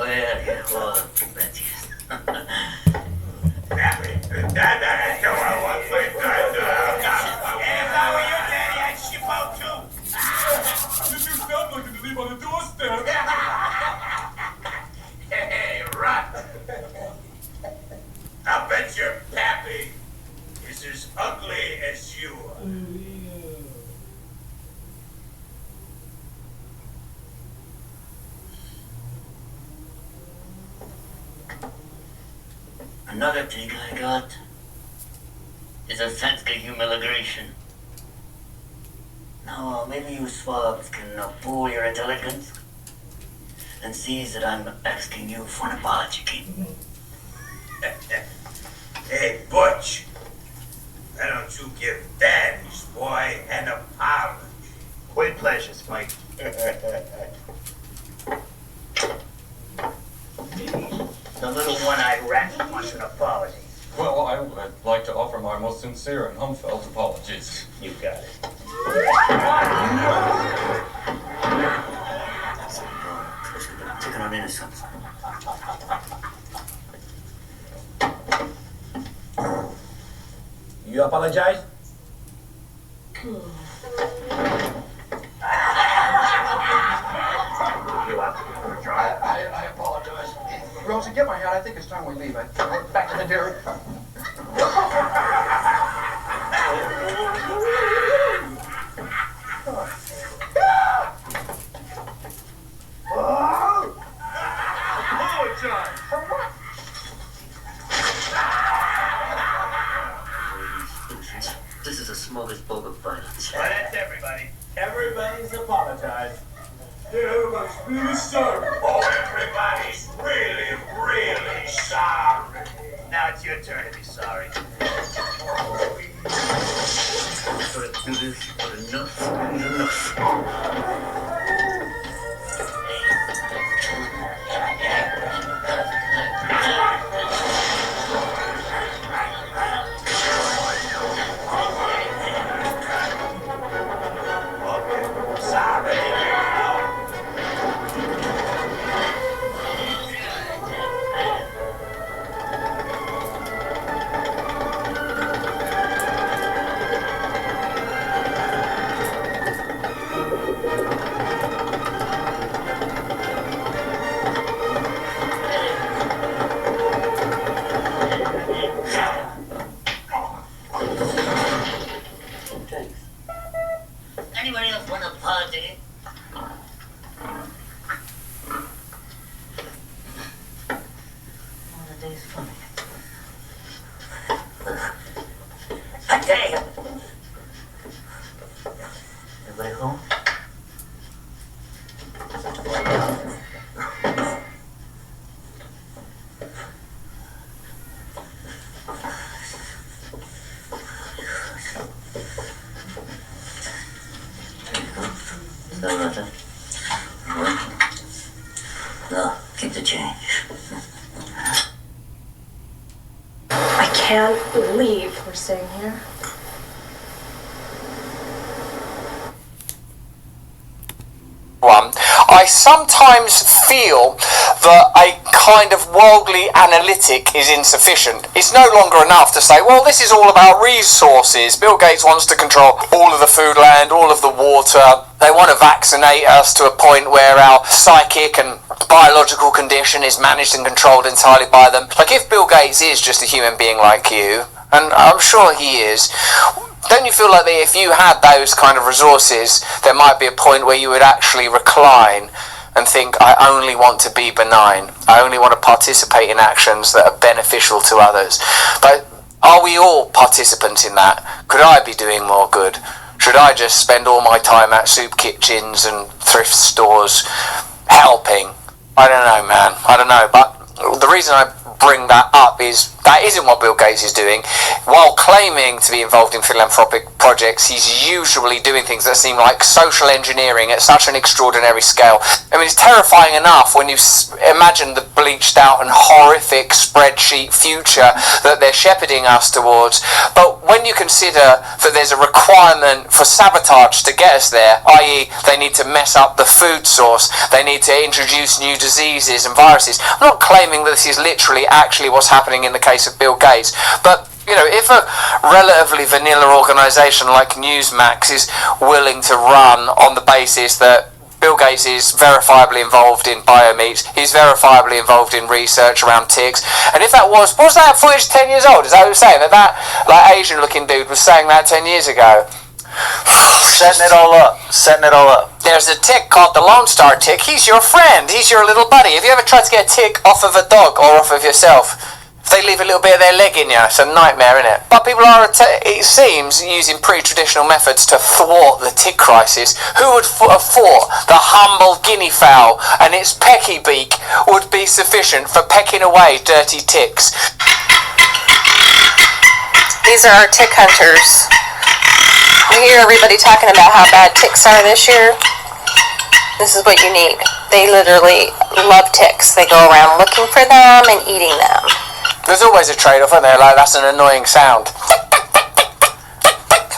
Oh, yeah, well, that's it. If I were your daddy, I'd ship out too. You do sound like to leave on the doorstep. Hey, Rot. I'll bet your pappy is as ugly as you are. Another thing I got is a sense of humiliation. Now, maybe you swabs can fool your intelligence and sees that I'm asking you for an apology. Hey, Butch. Why don't you give Daddy's boy an apology? With pleasure, Spike. The little one-eyed rat wants an apology. Well, I'd like to offer my most sincere and heartfelt apologies. You got it. Taking on innocence. You apologize? I apologize. Rosie, get my hat. I think it's time we leave. Back to the dairy. Apologize! For what? This is a smorgasbord of violence. Well, that's everybody. Everybody's apologized. Everybody's really sorry. Oh, everybody's really, really sorry. Now it's your turn to be sorry. Sort of do this, but enough is enough. Anybody else want a party? Oh, the day's funny. A day! Everybody home? Nothing. No, keep the change. I can't believe we're staying here. I sometimes feel that a kind of worldly analytic is insufficient. It's no longer enough to say, well, this is all about resources. Bill Gates wants to control all of the food land, all of the water. They want to vaccinate us to a point where our psychic and biological condition is managed and controlled entirely by them. Like, if Bill Gates is just a human being like you, and I'm sure he is, don't you feel like that if you had those kind of resources, there might be a point where you would actually recline and think, I only want to be benign. I only want to participate in actions that are beneficial to others. But are we all participants in that? Could I be doing more good? Should I just spend all my time at soup kitchens and thrift stores helping? I don't know, man. I don't know. But the reason I bring that up is That isn't what Bill Gates is doing. While claiming to be involved in philanthropic projects, he's usually doing things that seem like social engineering at such an extraordinary scale. I mean, it's terrifying enough when you imagine the bleached out and horrific spreadsheet future that they're shepherding us towards. But when you consider that there's a requirement for sabotage to get us there, i.e. they need to mess up the food source, they need to introduce new diseases and viruses. I'm not claiming that this is literally actually what's happening in the case of Bill Gates, but you know, if a relatively vanilla organisation like Newsmax is willing to run on the basis that Bill Gates is verifiably involved in biomeats, he's verifiably involved in research around ticks, and if that was that footage 10 years old? Is that what you're saying? That like Asian looking dude was saying that 10 years ago? Setting it all up. There's a tick called the Lone Star tick. He's your friend, he's your little buddy. Have you ever tried to get a tick off of a dog or off of yourself? If they leave a little bit of their leg in you, it's a nightmare, isn't it? But people are, it seems, using pre-traditional methods to thwart the tick crisis. Who would have thought the humble guinea fowl and its pecky beak would be sufficient for pecking away dirty ticks? These are our tick hunters. You hear everybody talking about how bad ticks are this year? This is what you need. They literally love ticks. They go around looking for them and eating them. There's always a trade-off, isn't there? Like, that's an annoying sound.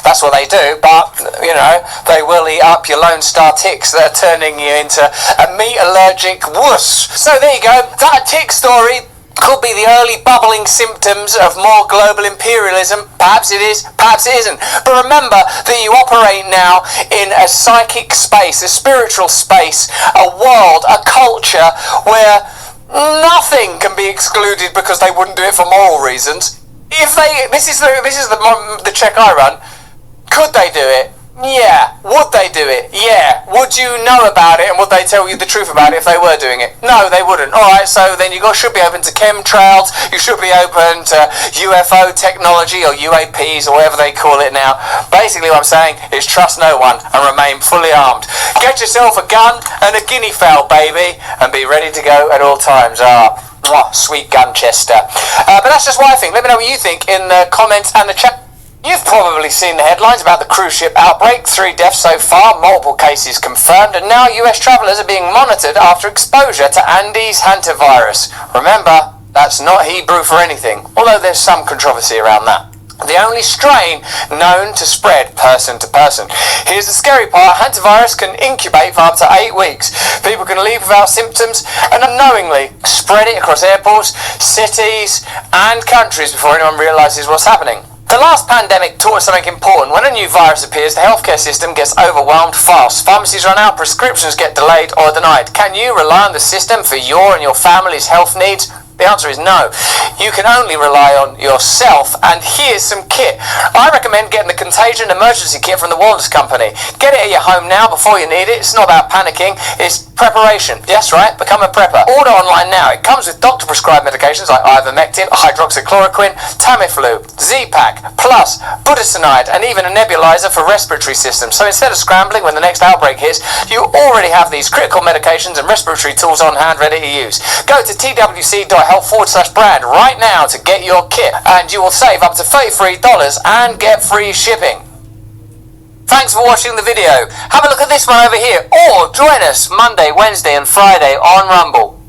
That's what they do, but, you know, they will eat up your Lone Star ticks that are turning you into a meat-allergic wuss. So there you go. That tick story could be the early bubbling symptoms of more global imperialism. Perhaps it is, perhaps it isn't. But remember that you operate now in a psychic space, a spiritual space, a world, a culture where nothing can be excluded because they wouldn't do it for moral reasons. If they, this is the check I run. Could they do it? Yeah. Would they do it? Yeah. Would you know about it and would they tell you the truth about it if they were doing it? No, they wouldn't. Alright, so then should be open to chemtrails, you should be open to UFO technology or UAPs or whatever they call it now. Basically what I'm saying is trust no one and remain fully armed. Get yourself a gun and a guinea fowl, baby, and be ready to go at all times. Sweet Gunchester. But that's just what I think. Let me know what you think in the comments and the chat. You've probably seen the headlines about the cruise ship outbreak. 3 deaths so far, multiple cases confirmed, and now US travellers are being monitored after exposure to Andes hantavirus. Remember, that's not Hebrew for anything, although there's some controversy around that. The only strain known to spread person to person. Here's the scary part, hantavirus can incubate for up to 8 weeks. People can leave without symptoms and unknowingly spread it across airports, cities and countries before anyone realises what's happening. The last pandemic taught us something important. When a new virus appears, the healthcare system gets overwhelmed fast. Pharmacies run out, prescriptions get delayed or denied. Can you rely on the system for your and your family's health needs? The answer is no. You can only rely on yourself, and here's some kit. I recommend getting the Contagion Emergency Kit from the Wellness Company. Get it at your home now before you need it. It's not about panicking, it's preparation. Yes, right? Become a prepper. Order online now. It comes with doctor-prescribed medications like ivermectin, hydroxychloroquine, Tamiflu, Z-Pack, plus budesonide, and even a nebulizer for respiratory systems. So instead of scrambling when the next outbreak hits, you already have these critical medications and respiratory tools on hand ready to use. Go to twc.health/brand right now to get your kit, and you will save up to $33 and get free shipping. Thanks for watching the video. Have a look at this one over here, or join us Monday, Wednesday and Friday on Rumble.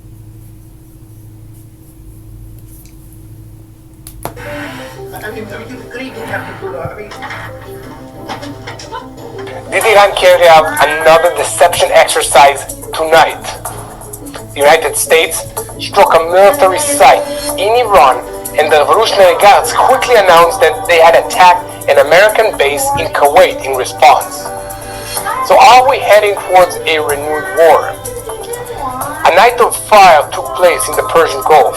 Did Iran carry out another deception exercise tonight? The United States struck a military site in Iran, and the Revolutionary Guards quickly announced that they had attacked an American base in Kuwait in response. So are we heading towards a renewed war? A night of fire took place in the Persian Gulf.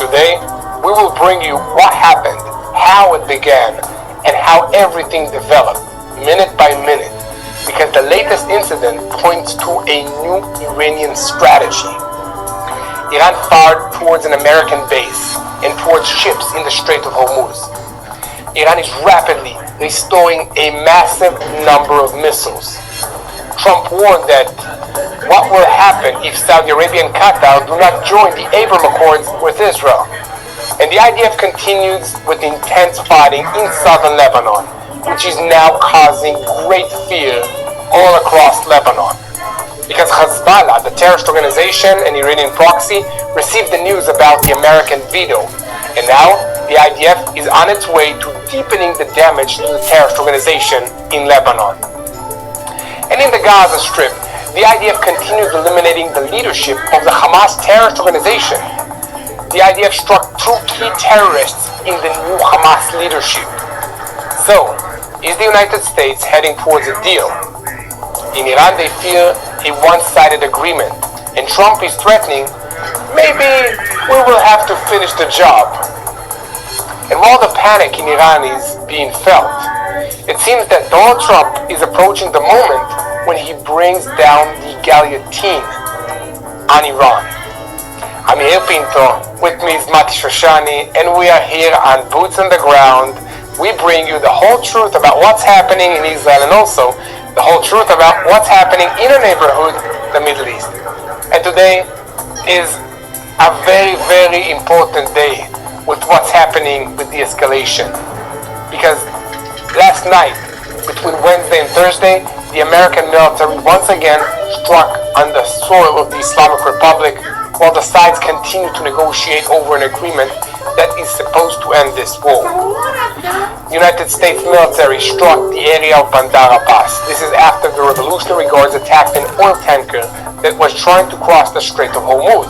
Today, we will bring you what happened, how it began, and how everything developed, minute by minute, because the latest incident points to a new Iranian strategy. Iran fired towards an American base and towards ships in the Strait of Hormuz. Iran is rapidly bestowing a massive number of missiles. Trump warned that what will happen if Saudi Arabia and Qatar do not join the Abraham Accords with Israel. And the IDF continues with intense fighting in southern Lebanon, which is now causing great fear all across Lebanon. Because Hezbollah, the terrorist organization and Iranian proxy, received the news about the American veto, and now the IDF is on its way to deepening the damage to the terrorist organization in Lebanon. And in the Gaza Strip, the IDF continues eliminating the leadership of the Hamas terrorist organization. The IDF struck 2 key terrorists in the new Hamas leadership. So, is the United States heading towards a deal? In Iran, they fear a one-sided agreement, and Trump is threatening, maybe we will have to finish the job. And while the panic in Iran is being felt, it seems that Donald Trump is approaching the moment when he brings down the guillotine on Iran. I'm Yair Pinto, with me is Mati Shoshani, and we are here on Boots on the Ground. We bring you the whole truth about what's happening in Israel and also the whole truth about what's happening in our neighborhood, the Middle East. And today is a very, very important day with what's happening with the escalation. Because last night, between Wednesday and Thursday, the American military once again struck on the soil of the Islamic Republic while the sides continue to negotiate over an agreement that is supposed to end this war. United States military struck the area of Bandar Abbas. This is after the Revolutionary Guards attacked an oil tanker that was trying to cross the Strait of Hormuz.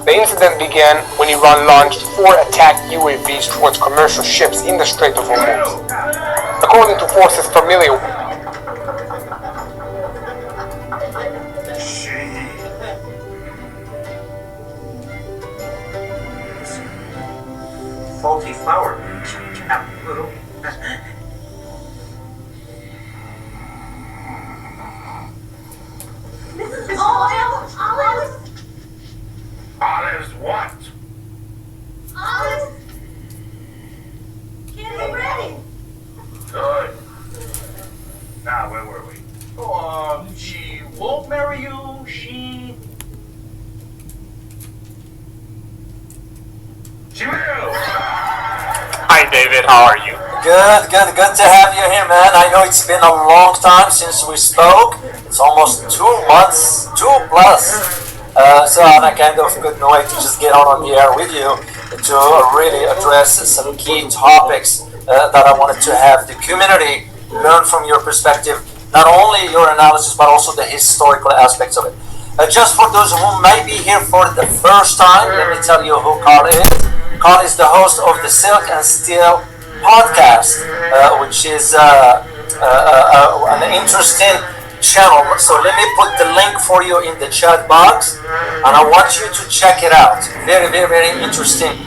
The incident began when Iran launched 4 attack UAVs towards commercial ships in the Strait of Hormuz. According to forces familiar Faulty flour. Little. Olives what? Olives? Getting ready. Good. Now, where were we? She won't marry you. She will. Hi David, how are you? Good to have you here, man. I know it's been a long time since we spoke. It's almost 2 months, 2 plus. So I'm a kind of good way to just get on the air with you to really address some key topics that I wanted to have the community learn from your perspective, not only your analysis, but also the historical aspects of it. Just for those who might be here for the first time, let me tell you who Carl is. Carl is the host of the Silk and Steel podcast, which is an interesting channel. So let me put the link for you in the chat box, and I want you to check it out. Very, very, very interesting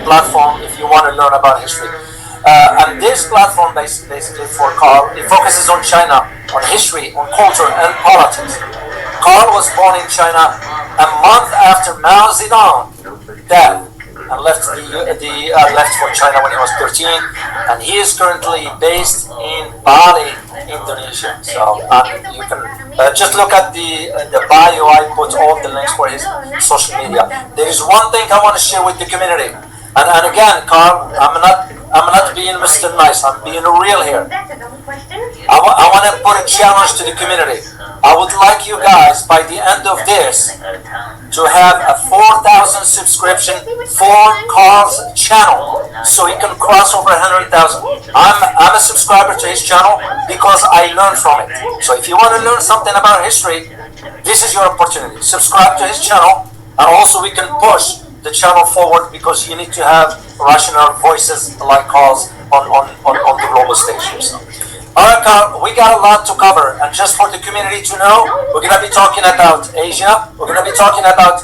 platform if you want to learn about history. And this platform, basically for Carl, it focuses on China, on history, on culture, and politics. Carl was born in China a month after Mao Zedong death and left for China when he was 13, and he is currently based in Bali, Indonesia. So you can just look at the bio. I put all the links for his social media. There is one thing I want to share with the community, and again, Carl, I'm not being Mr. Nice. I'm being real here. I want to put a challenge to the community. I would like you guys, by the end of this, to have a 4,000 subscription for Carl's channel, so he can cross over 100,000. I'm a subscriber to his channel because I learn from it. So if you want to learn something about history, this is your opportunity. Subscribe to his channel, and also we can push the channel forward, because you need to have rational voices like Carl's on the global stage. So. Alright, Carl, we got a lot to cover, and just for the community to know, we're going to be talking about Asia, we're going to be talking about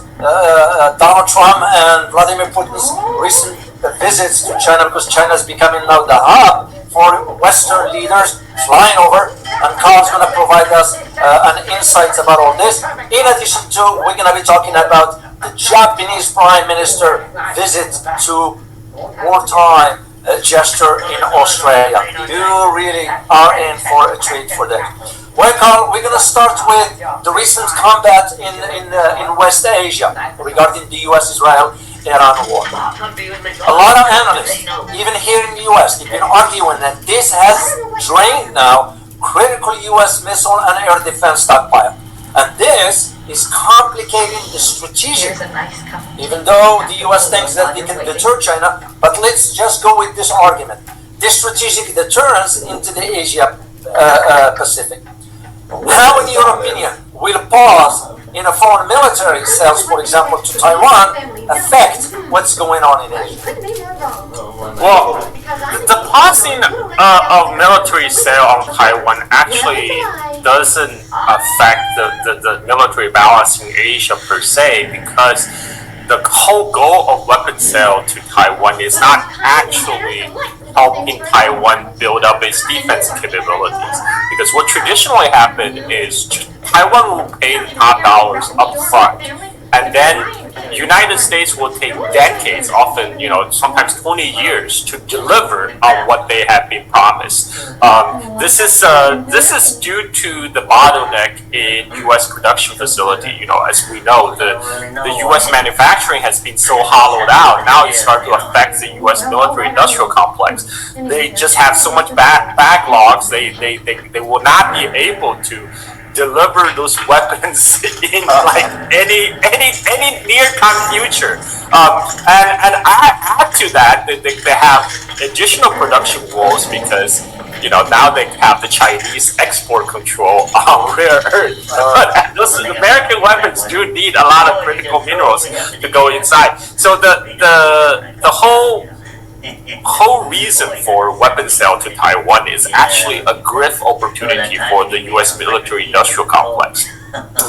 Donald Trump and Vladimir Putin's recent visits to China, because China is becoming now the hub for Western leaders flying over, and Carl's going to provide us an insights about all this. In addition to, we're going to be talking about the Japanese Prime Minister visit to wartime gesture in Australia. You really are in for a treat for that. Well, Carl, we're going to start with the recent combat in West Asia regarding the U.S., Israel, Iran war. A lot of analysts, even here in the US, they've been arguing that this has drained now critical US missile and air defense stockpile. And this is complicating the strategic, even though the US thinks that they can deter China, but let's just go with this argument. This strategic deterrence into the Asia Pacific. How, in your opinion, will pause in a foreign military sales, for example, to Taiwan, affect what's going on in Asia? Well, the pausing of military sale on Taiwan actually doesn't affect the military balance in Asia per se, because the whole goal of weapon sale to Taiwan is not actually helping Taiwan build up its defense capabilities. Because what traditionally happened is Taiwan will pay the top dollars up front, and then United States will take decades, often sometimes 20 years, to deliver on what they have been promised. This is due to the bottleneck in U.S. production facility. As we know, the U.S. manufacturing has been so hollowed out. Now it's starting to affect the U.S. military-industrial complex. They just have so much backlogs. They will not be able to deliver those weapons in like any near-term future, and I add to that they have additional production woes because now they have the Chinese export control on rare earth. But those American weapons do need a lot of critical minerals to go inside. So the whole reason for weapon sale to Taiwan is actually a growth opportunity for the U.S. military-industrial complex.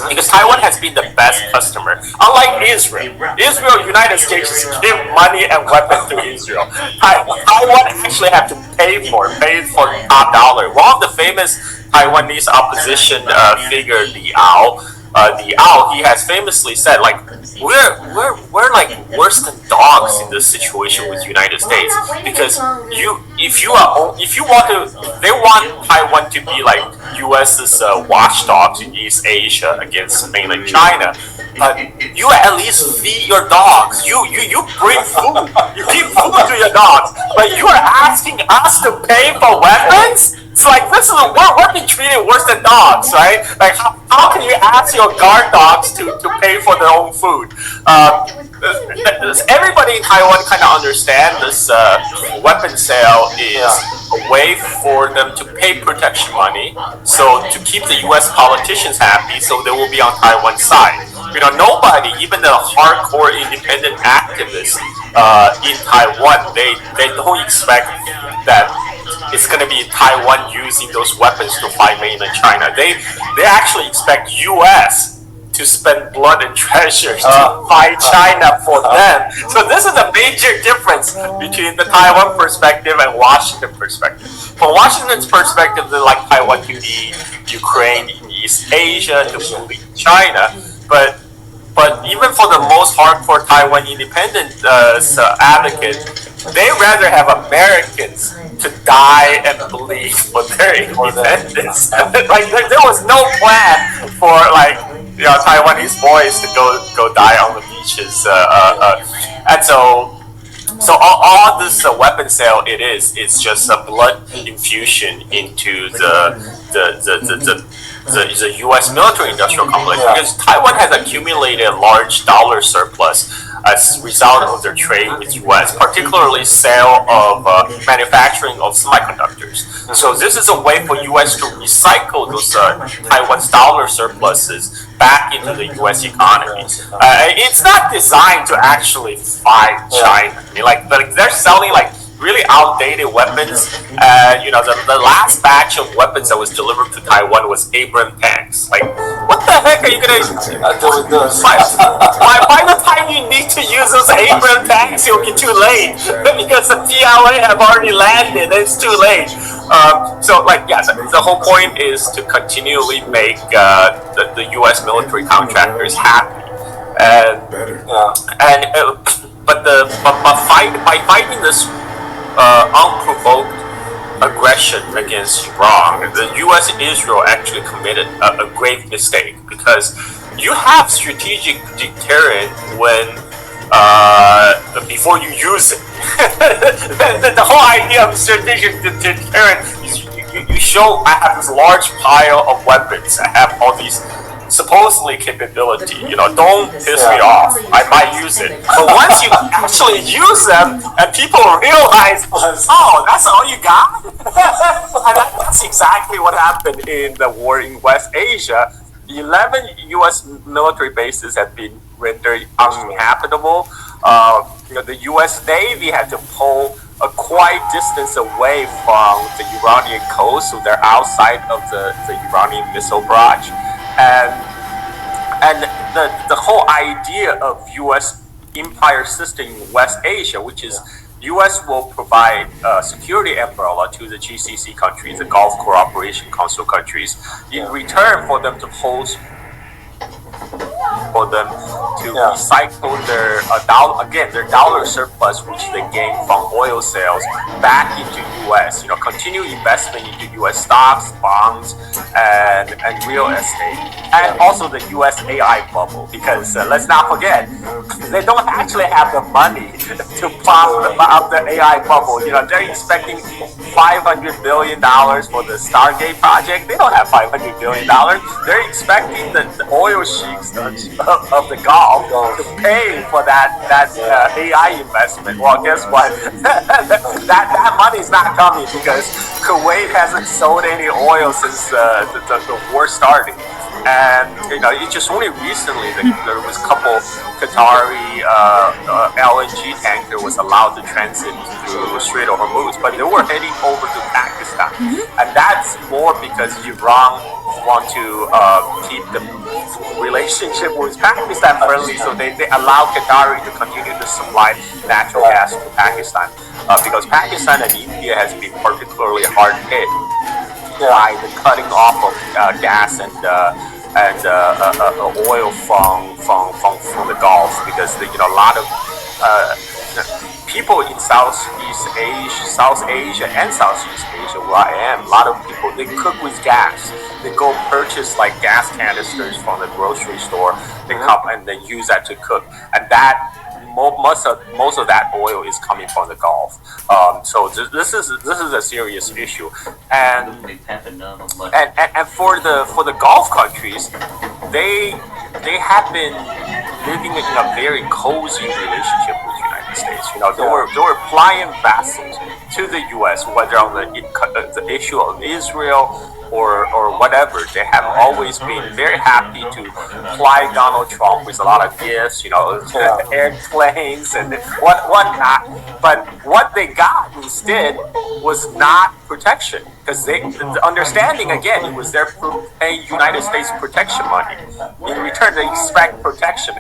Because Taiwan has been the best customer. Unlike Israel, United States give money and weapons to Israel. Taiwan actually have to pay for the top dollar. One of the famous Taiwanese opposition figure, the Owl, he has famously said, like, we're like worse than dogs in this situation with United States, because if they want Taiwan to be like U.S.'s watchdogs in East Asia against mainland China. You at least feed your dogs. You bring food. You give food to your dogs, but you are asking us to pay for weapons? It's like, we're being treated worse than dogs, right? Like, how can you ask your guard dogs to pay for their own food? Everybody in Taiwan kind of understand this weapon sale is a way for them to pay protection money, so to keep the U.S. politicians happy, so they will be on Taiwan's side. Nobody, even the hardcore independent activists in Taiwan, they don't expect that it's going to be Taiwan using those weapons to fight mainland China. They actually expect U.S. to spend blood and treasure to fight China for them. So this is a major difference between the Taiwan perspective and Washington perspective. From Washington's perspective, they like Taiwan to be Ukraine in East Asia, to bully China. But even for the most hardcore Taiwan independence advocates, they rather have Americans to die and bleed for their independence. Like there was no plan for Taiwanese boys to go die on the beaches, and so all this weapon sale it's just a blood infusion into the U.S. military-industrial complex, because Taiwan has accumulated a large dollar surplus as a result of their trade with U.S., particularly sale of manufacturing of semiconductors. So this is a way for U.S. to recycle those Taiwan's dollar surpluses back into the U.S. economy. It's not designed to actually fight China. I mean, like they're selling really outdated weapons. The last batch of weapons that was delivered to Taiwan was Abrams tanks. Like, what the heck are you gonna do with this? By the time you need to use those Abrams tanks, it'll be too late because the PLA have already landed. It's too late. The whole point is to continually make the U.S. military contractors happy, by fighting this unprovoked aggression against Iran, the U.S. and Israel actually committed a grave mistake, because you have strategic deterrent when before you use it. The whole idea of strategic deterrent is you show I have this large pile of weapons. I have all these supposedly capability. Don't piss me off. I might use it. But once you actually use them and people realize, oh, that's all you got? And that's exactly what happened in the war in West Asia. 11 U.S. military bases have been rendered uninhabitable. The U.S. Navy had to pull a quite distance away from the Iranian coast, so they're outside of the Iranian missile barrage. And the whole idea of U.S. empire system in West Asia, which is U.S. will provide a security umbrella to the GCC countries, the Gulf Cooperation Council countries, in return for them to host, for them to recycle their their dollar surplus, which they gain from oil sales, back into U.S. Continue investment into U.S. stocks, bonds, and real estate, and also the U.S. AI bubble. Because let's not forget, they don't actually have the money to pop up the AI bubble. They're expecting $500 billion for the Stargate project. They don't have $500 billion. They're expecting the oil sheiks of the Gulf to pay for that AI investment. Well, guess what? that money's not coming because Kuwait hasn't sold any oil since the war started. And it's just only recently that there was a couple Qatari LNG tanker was allowed to transit through Strait of Hormuz, but they were heading over to Pakistan, and that's more because Iran want to keep the relationship with Pakistan friendly, so they allow Qatari to continue to supply natural gas to Pakistan, because Pakistan and India has been particularly hard hit by the cutting off of gas and oil from the Gulf, because a lot of people in South Asia and Southeast Asia, where I am, a lot of people, they cook with gas. They go purchase like gas canisters from the grocery store. They come and they use that to cook, and that most of that oil is coming from the Gulf. So this is a serious issue, and for the Gulf countries, they have been living in a very cozy relationship with the United States. They were flying vassals to the U.S., whether on the issue of Israel or whatever. They have always been very happy to fly Donald Trump with a lot of gifts, airplanes and whatnot. But what they got instead was not protection, because the understanding again, it was their paying United States protection money. In return, they expect protection.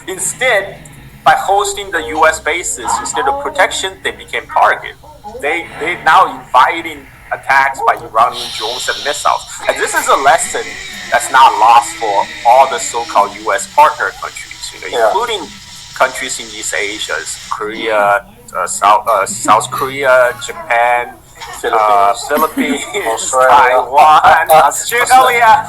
Instead, by hosting the U.S. bases instead of protection, they became target. They now inviting attacks by Iranian drones and missiles. And this is a lesson that's not lost for all the so-called U.S. partner countries, including countries in East Asia, Korea, South Korea, Japan, Philippines, Taiwan, Australia,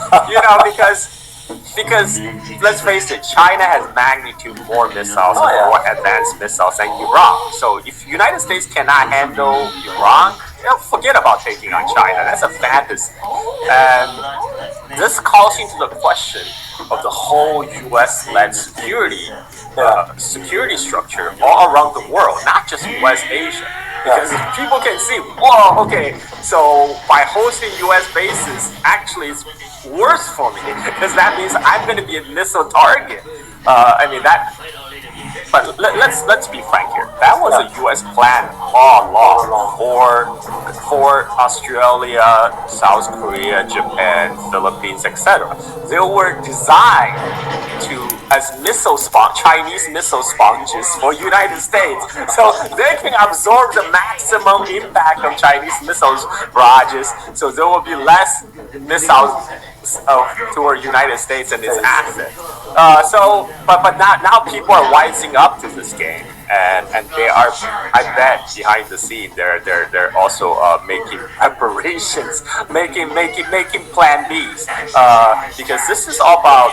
because let's face it, China has magnitude more missiles, more advanced missiles than Iran. So if United States cannot handle Iran, forget about taking on China. That's a fantasy. And this calls into the question of the whole U.S.-led security structure all around the world, not just West Asia. Because people can see, whoa, okay, so by hosting U.S. bases, actually it's worse for me, because that means I'm going to be a missile target. But let's be frank here. That was a U.S. plan all along for Australia, South Korea, Japan, Philippines, etc. They were designed as Chinese missile sponges for United States, so they can absorb the maximum impact of Chinese missiles barrages. So there will be less missiles toward United States and its assets. But now people are wising up to this game, and they are, I bet, behind the scene they're also making preparations, making plan Bs, because this is all about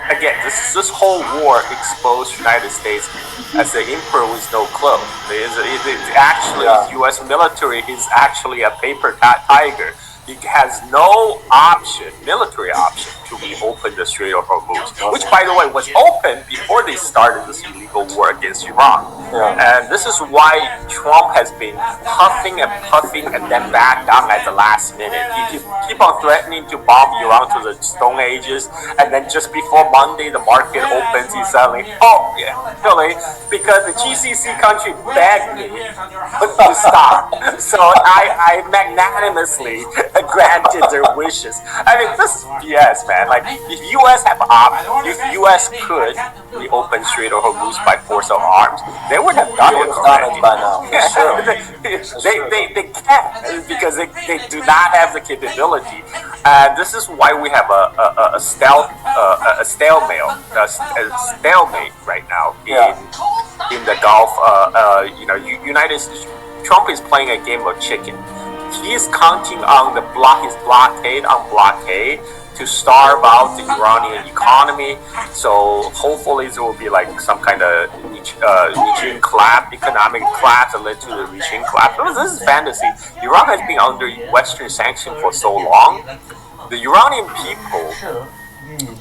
again, this whole war exposed United States as the emperor with no clothes. Actually, U.S. military is actually a paper tiger. It has no option, military option, to reopen the Strait of Hormuz, which, by the way, was open before they started this illegal war against Iran. And this is why Trump has been puffing and puffing and then back down at the last minute. He keep on threatening to bomb Iran to the Stone Ages, and then just before Monday the market opens, he's suddenly, oh yeah, really, because the GCC country begged me to stop. So I magnanimously granted their wishes. I mean, this is BS, man. Like, if U.S. if U.S. could reopen Strait of Hormuz by force of arms, they would have done it already. By now. Sure. They can't, because they do not have the capability, and this is why we have a stalemate right now in the Gulf. United States. Trump is playing a game of chicken. He is counting on his blockade to starve out the Iranian economy. So hopefully there will be like some kind of regime collapse, economic collapse, that led to the regime collapse. This is fantasy. Iran has been under Western sanction for so long. The Iranian people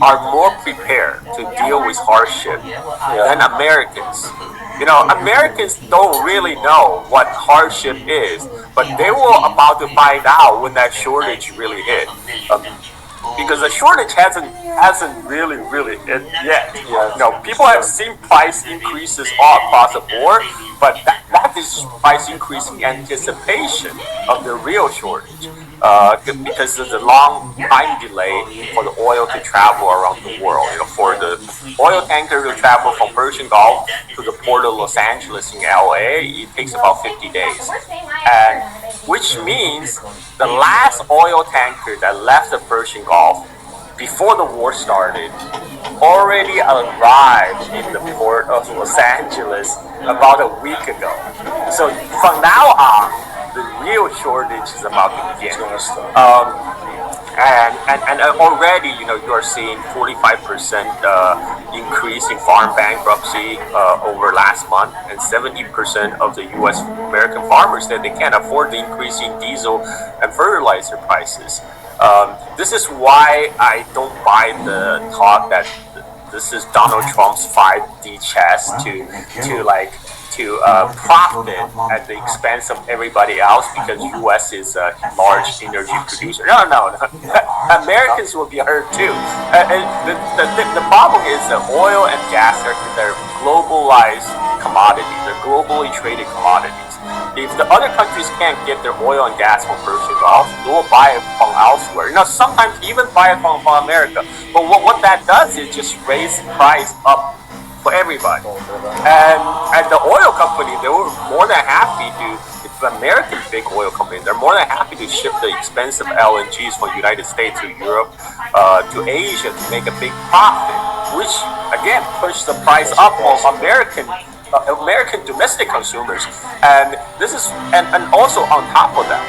are more prepared to deal with hardship than Americans. Americans don't really know what hardship is, but they will about to find out when that shortage really hit. Because the shortage hasn't really hit yet. People have seen price increases all across the board, but that is price increase in anticipation of the real shortage. Because of the long time delay for the oil to travel around the world. For the oil tanker to travel from Persian Gulf to the port of Los Angeles in LA, it takes about 50 days. And which means the last oil tanker that left the Persian Gulf before the war started already arrived in the port of Los Angeles about a week ago. So from now on, the real shortage is about to begin. And already, you are seeing 45% increase in farm bankruptcy over last month, and 70% of the U.S. American farmers said they can't afford the increase in diesel and fertilizer prices. This is why I don't buy the talk that this is Donald Trump's 5D chess to profit at the expense of everybody else, because U.S. is a large energy producer. No. Americans will be hurt too. The problem is that oil and gas are globalized commodities. They're globally traded commodities. If the other countries can't get their oil and gas from Persian Gulf, they will buy it from elsewhere. Sometimes even buy it from America. But what that does is just raise the price up for everybody. And the oil company, they were more than happy to, it's the American big oil company, they're more than happy to ship the expensive LNGs from the United States to Europe, to Asia, to make a big profit, which again pushed the price up on American domestic consumers. And this is, and also on top of that,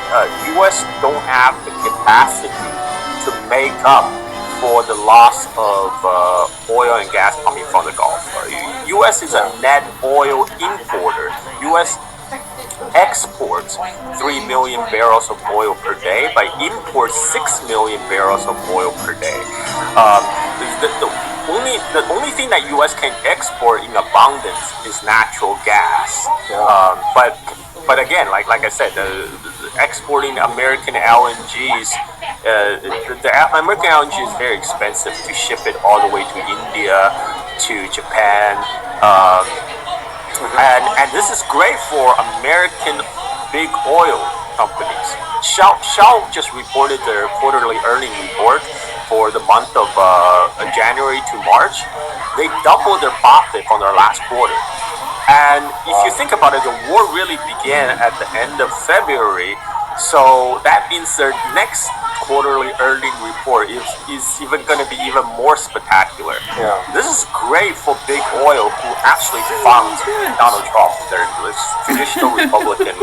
US don't have the capacity to make up for the loss of oil and gas coming from the Gulf. U.S. is a net oil importer. U.S. exports 3 million barrels of oil per day, but imports 6 million barrels of oil per day. The only thing that U.S. can export in abundance is natural gas. But again, like I said, exporting American LNGs, the American LNG is very expensive to ship it all the way to India, to Japan, and this is great for American big oil companies. Shell just reported their quarterly earning report for the month of January to March. They doubled their profit from their last quarter. And if you think about it, the war really began at the end of February. So that means their next quarterly earning report is even going to be even more spectacular. Yeah. This is great for big oil, who actually funds Donald Trump. They're traditional Republican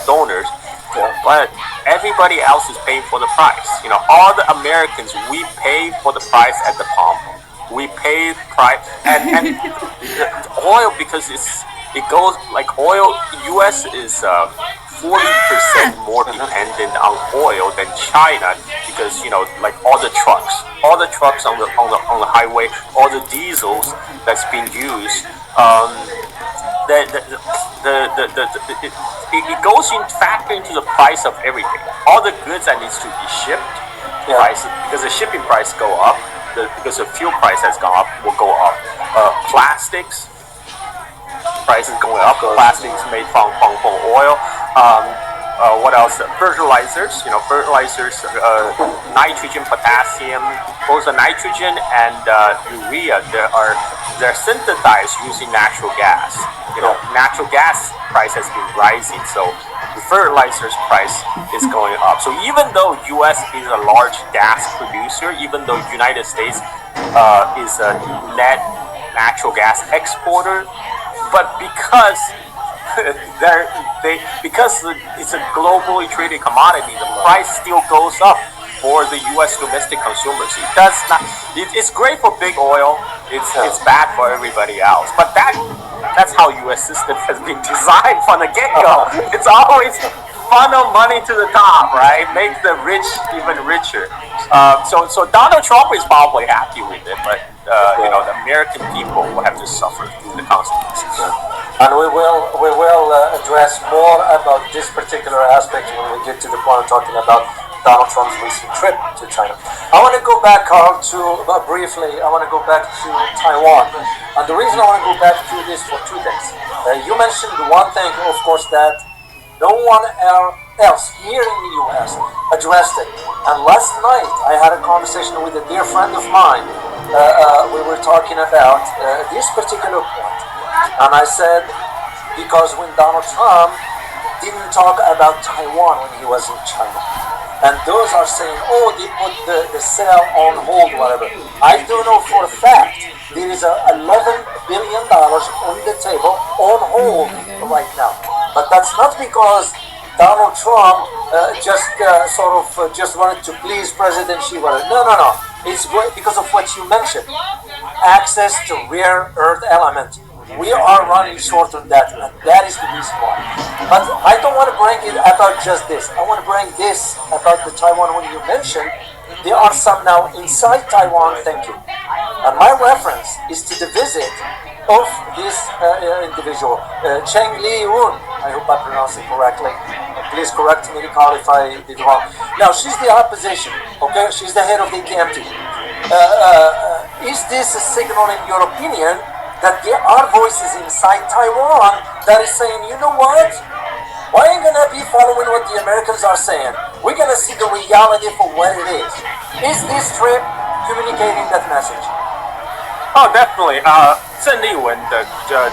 donors. Yeah. But everybody else is paying for the price. You know, all the Americans, we pay for the price at the pump. We pay price and the oil, because it goes like oil. U.S. is 40% more dependent on oil than China, because like all the trucks on the highway, all the diesels that's being used. It goes in factor into the price of everything. All the goods that needs to be shipped, prices, because the shipping price go up, because the fuel price has gone up, will go up. Plastics prices going up. Plastics made from oil. What else? Fertilizers. Fertilizers, nitrogen, potassium. Both the nitrogen and urea, they're synthesized using natural gas. Natural gas price has been rising, so the fertilizers price is going up. So even though U.S. is a large gas producer, even though United States is a net natural gas exporter, but because it's a globally traded commodity, the price still goes up for the U.S. domestic consumers. It does not. It's great for big oil. It's bad for everybody else. But that's how U.S. system has been designed from the get-go. It's always funnel money to the top, right? Make the rich even richer. So Donald Trump is probably happy with it, but the American people will have to suffer through the consequences. And we will address more about this particular aspect when we get to the point of talking about Donald Trump's recent trip to China. I want to go back, Carl, briefly, I want to go back to Taiwan. And the reason I want to go back to this for two things. You mentioned one thing, of course, that no one else here in the U.S. addressed it. And last night, I had a conversation with a dear friend of mine. We were talking about this particular point. And I said, because when Donald Trump didn't talk about Taiwan when he was in China, and those are saying, oh, they put the sale on hold, whatever. I do know for a fact there is $11 billion on the table on hold right now. But that's not because Donald Trump just wanted to please President Xi. No. It's because of what you mentioned. Access to rare earth elements. We are running short on that, and that is the reason why. But I don't want to bring it about just this. I want to bring this about the Taiwan when you mentioned there are some now inside Taiwan, thank you. And my reference is to the visit of this individual, Cheng Li-un. I hope I pronounced it correctly. Please correct me, Carl, if I did wrong. Now, she's the opposition, okay? She's the head of the KMT. Is this a signal, in your opinion, that there are voices inside Taiwan that is saying, you know what? We ain't gonna be following what the Americans are saying. We're gonna see the reality for what it is. Is this trip communicating that message? Oh, definitely. Zheng Liwen, the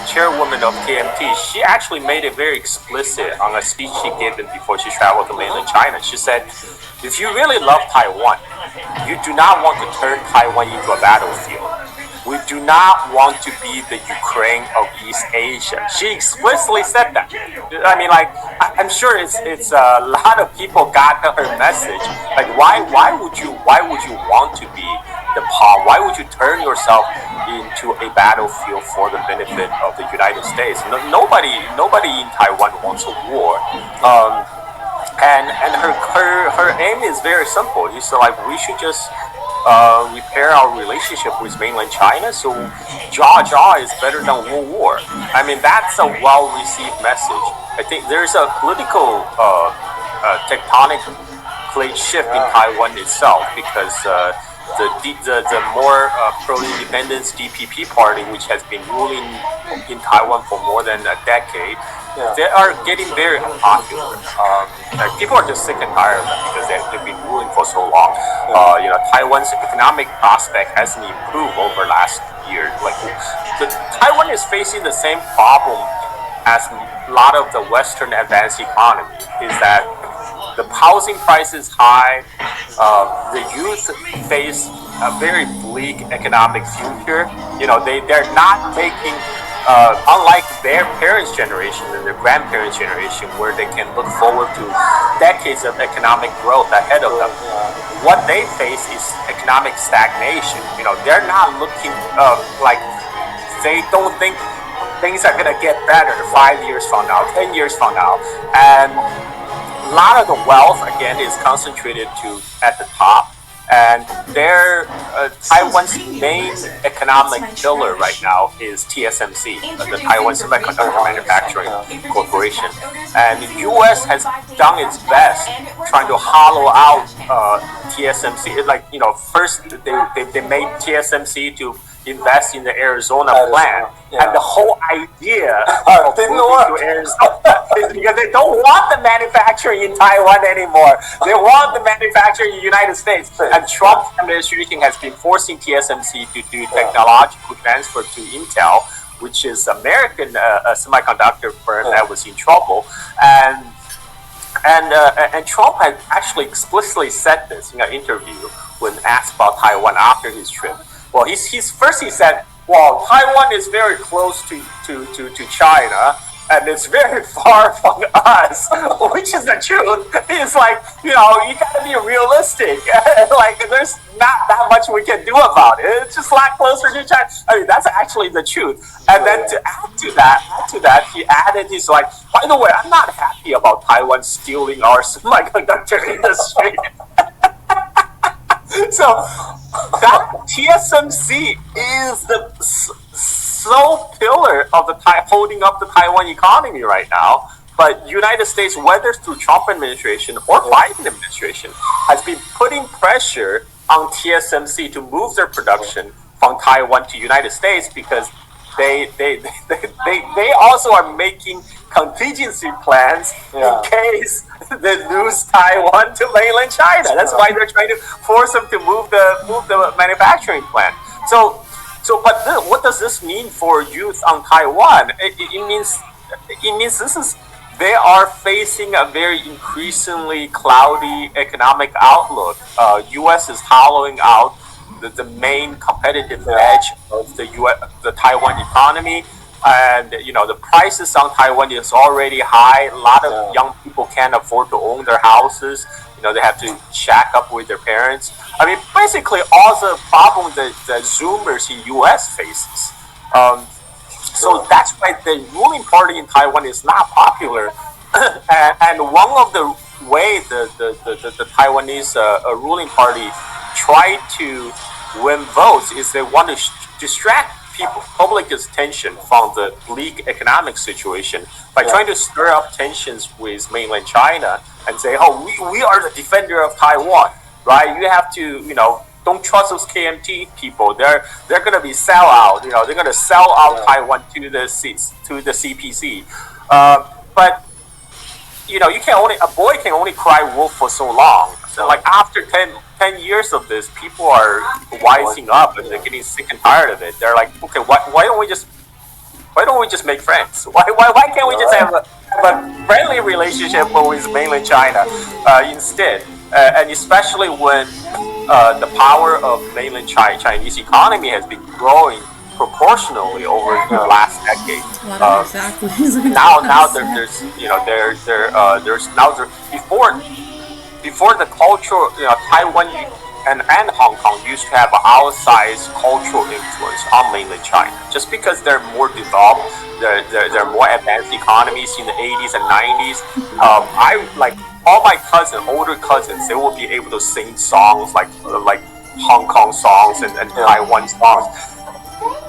chairwoman of KMT, she actually made it very explicit on a speech she gave before she traveled to mainland China. She said, if you really love Taiwan, you do not want to turn Taiwan into a battlefield. We do not want to be the Ukraine of East Asia. She explicitly said that. I mean, I'm sure it's a lot of people got her message. Like, why would you want to be the pawn? Why would you turn yourself into a battlefield for the benefit of the United States? Nobody in Taiwan wants a war. And her aim is very simple. It's like, we should just repair our relationship with mainland China, so jaw is better than war. I mean, that's a well-received message. I think there's a political tectonic plate shift in Taiwan itself, because the more pro-independence DPP party, which has been ruling in Taiwan for more than a decade, they are getting very unpopular. People are just sick and tired of them because they've been ruling for so long. Taiwan's economic prospect hasn't improved over last year. Taiwan is facing the same problem as a lot of the Western advanced economy, is that the housing price is high. The youth face a very bleak economic future. They're not making, unlike their parents' generation and their grandparents' generation, where they can look forward to decades of economic growth ahead of them. What they face is economic stagnation. They're not looking like, they don't think things are going to get better 5 years from now, 10 years from now. And a lot of the wealth, again, is concentrated at the top. And Taiwan's main economic pillar right now is TSMC, the Taiwan Semiconductor Manufacturing Corporation. And the U.S. has done its best trying to hollow out TSMC. First they made TSMC to invest in the Arizona plant, and the whole idea of moving to Arizona is because they don't want the manufacturing in Taiwan anymore. They want the manufacturing in the United States. And Trump's administration has been forcing TSMC to do technological transfer to Intel, which is American semiconductor firm that was in trouble. And Trump had actually explicitly said this in an interview when asked about Taiwan after his trip. Well, he said, well, Taiwan is very close to China, and it's very far from us, which is the truth. It's like, you gotta be realistic. There's not that much we can do about it. It's just a lot closer to China. I mean, that's actually the truth. And then to add to that, he added, he's like, by the way, I'm not happy about Taiwan stealing our semiconductor industry. So that TSMC is the sole pillar of holding up the Taiwan economy right now. But United States, whether through Trump administration or Biden administration, has been putting pressure on TSMC to move their production from Taiwan to United States because they also are making contingency plans in case they lose Taiwan to mainland China. That's why they're trying to force them to move the manufacturing plant. But what does this mean for youth on Taiwan? It means they are facing a very increasingly cloudy economic outlook. U.S. is hollowing out the main competitive edge of the Taiwan economy. And the prices on Taiwan is already high. A lot of young people can't afford to own their houses. They have to shack up with their parents. I mean, basically all the problems that Zoomers in U.S. faces. So that's why the ruling party in Taiwan is not popular. and one of the way the Taiwanese ruling party try to win votes is they want to distract public attention from the bleak economic situation by trying to stir up tensions with mainland China and say, oh, we are the defender of Taiwan, right? You have to, don't trust those KMT people. They're going to be sell out. They're going to sell out Taiwan to the CPC. But a boy can only cry wolf for so long. So after 10 years of this, people are wising up and they're getting sick and tired of it. They're like, okay, why don't we just make friends? Why can't we just have a friendly relationship with mainland China instead? And especially when the power of mainland Chinese economy has been growing proportionally over the last decade. Before the cultural, Taiwan and Hong Kong used to have an outsized cultural influence on mainland China. Just because they're more developed, they're more advanced economies in the 80s and 90s. All my older cousins, they will be able to sing songs like Hong Kong songs and Taiwan songs.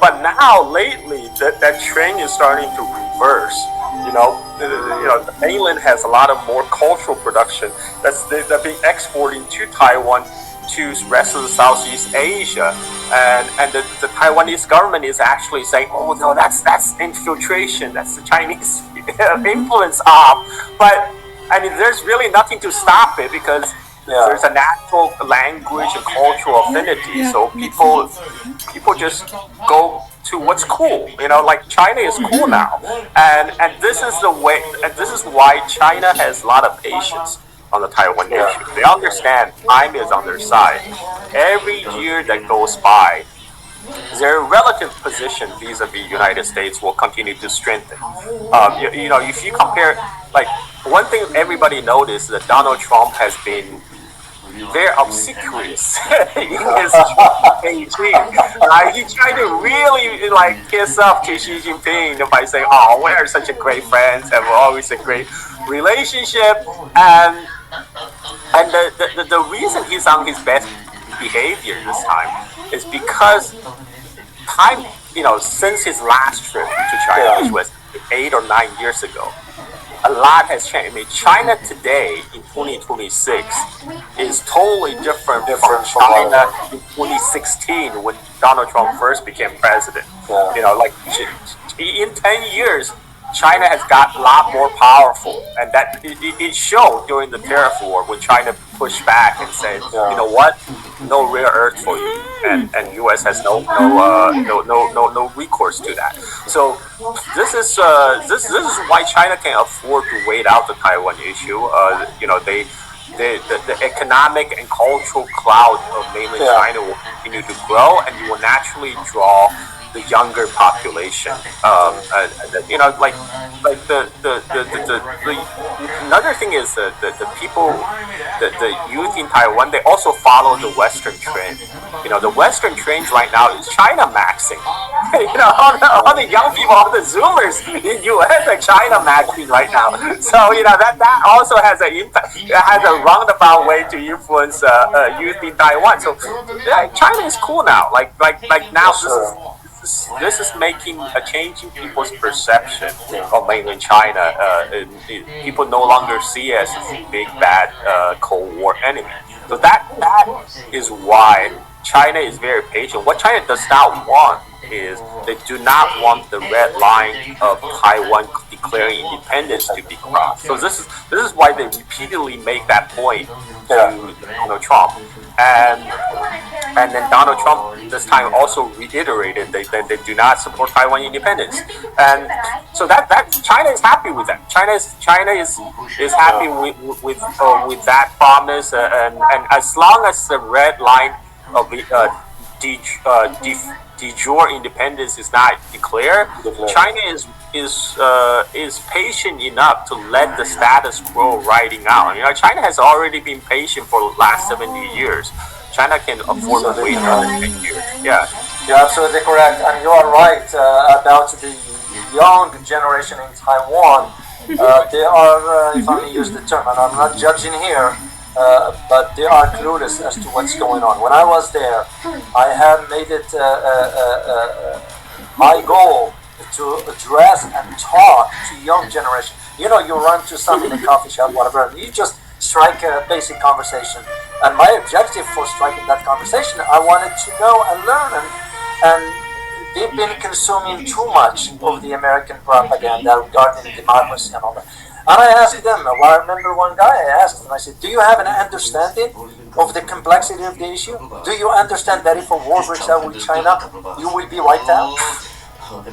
But now, lately, that trend is starting to reverse. The mainland has a lot of more cultural production they're being exporting to Taiwan, to the rest of the Southeast Asia, and the Taiwanese government is actually saying, oh no, that's infiltration, that's the Chinese influence but I mean, there's really nothing to stop it because there's a natural language and cultural affinity. So people just go to what's cool. China is cool now, and this is the way, and this is why China has a lot of patience on the Taiwan issue. They understand time is on their side. Every year that goes by, their relative position vis-a-vis United States will continue to strengthen. You know, if you compare, like, one thing everybody noticed that Donald Trump has been very obsequious in his Beijing. He tried to really like kiss up to Xi Jinping by saying, "Oh, we are such a great friends, and we're always a great relationship." And the reason he's on his best behavior this time is because time, you know, since his last trip to China, which was 8 or 9 years ago, a lot has changed. I mean, China today in 2026 is totally different from China in 2016 when Donald Trump first became president. You know, like in 10 years, China has got a lot more powerful, and that it showed during the tariff war when China pushed back and said, you know what, no rare earth for you, and U.S. has no recourse to that. So this is why China can afford to wait out the Taiwan issue. You know, the economic and cultural cloud of mainland China will continue to grow, and you will naturally draw the younger population. You know, like the another thing is the people, the youth in Taiwan, they also follow the Western trend. You know, the Western trend right now is China maxing. You know, all the young people, all the Zoomers in US are China maxing right now. So you know that also has an impact. It has a roundabout way to influence youth in Taiwan. So China is cool now. Like now this is making a change in people's perception of mainland China. People no longer see it as a big bad Cold War enemy. So that is why China is very patient. What China does not want is they do not want the red line of Taiwan declaring independence to be crossed. So this is why they repeatedly make that point to Donald Trump. And then Donald Trump this time also reiterated that they do not support Taiwan independence, and so that China is happy with that. China is happy with that promise, and as long as the red line of de jure independence is not declared, China is patient enough to let the status quo riding out. You know, China has already been patient for the last 70 years. China can afford to wait another 10 years. Yeah. You're absolutely correct, and you are right about the young generation in Taiwan. They are, if I may use the term, and I'm not judging here, but they are clueless as to what's going on. When I was there, I have made it my goal to address and talk to young generation. You know, you run to some in a coffee shop, whatever, and you just strike a basic conversation. And my objective for striking that conversation, I wanted to know and learn, and they've been consuming too much of the American propaganda regarding democracy and all that. And I asked them, well, I remember one guy, I asked him, I said, do you have an understanding of the complexity of the issue? Do you understand that if a war breaks out with China, you will be wiped out?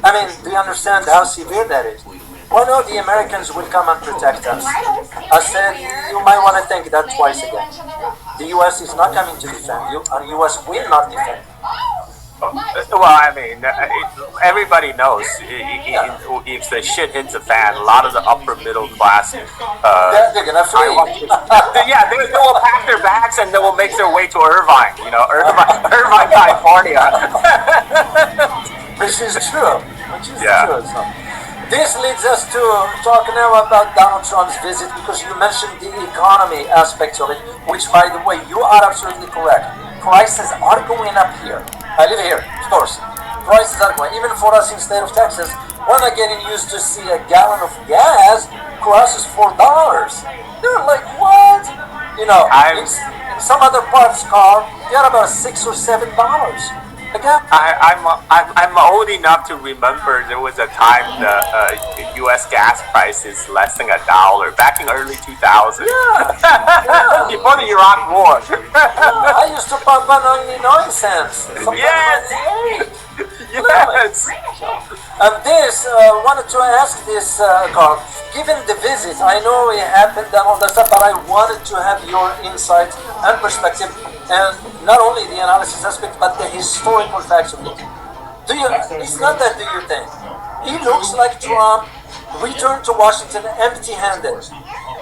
I mean, do you understand how severe that is? Well, no, the Americans will come and protect us. I said, you might want to think that twice again. The U.S. is not coming to defend you, and the U.S. will not defend you. Well, I mean, everybody knows if the shit hits the fan, a lot of the upper middle class, they're gonna flee. Yeah, they will pack their bags and they will make their way to Irvine. You know, Irvine, California. Which is true. True. So, this leads us to talk now about Donald Trump's visit, because you mentioned the economy aspects of it, which, by the way, you are absolutely correct. Prices are going up here. I live here, of course. Prices are going. Even for us in the state of Texas, we're not getting used to see a gallon of gas crosses $4. They're like, what? You know, in some other parts, Carl, they're about $6 or $7. I'm old enough to remember there was a time the U.S. gas price is less than $1 back in early 2000. Before the Iraq War. I used to pump on 99 cents. Yes. And this, wanted to ask this, Carl, given the visit, I know it happened and all that stuff, but I wanted to have your insight and perspective, and not only the analysis aspect, but the historical facts of it. It's not that, do you think? It looks like Trump returned to Washington empty-handed.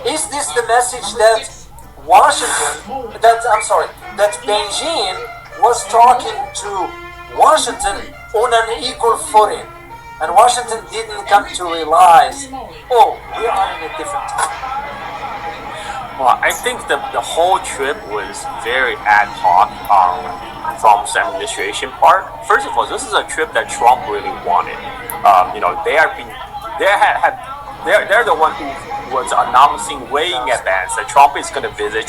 Is this the message that that Beijing was talking to Washington on an equal footing, and Washington didn't come to realize, oh, we are in a different time? Well, I think the whole trip was very ad hoc on Trump's administration part. First of all, this is a trip that Trump really wanted. They're the one who was announcing way in advance that Trump is going to visit.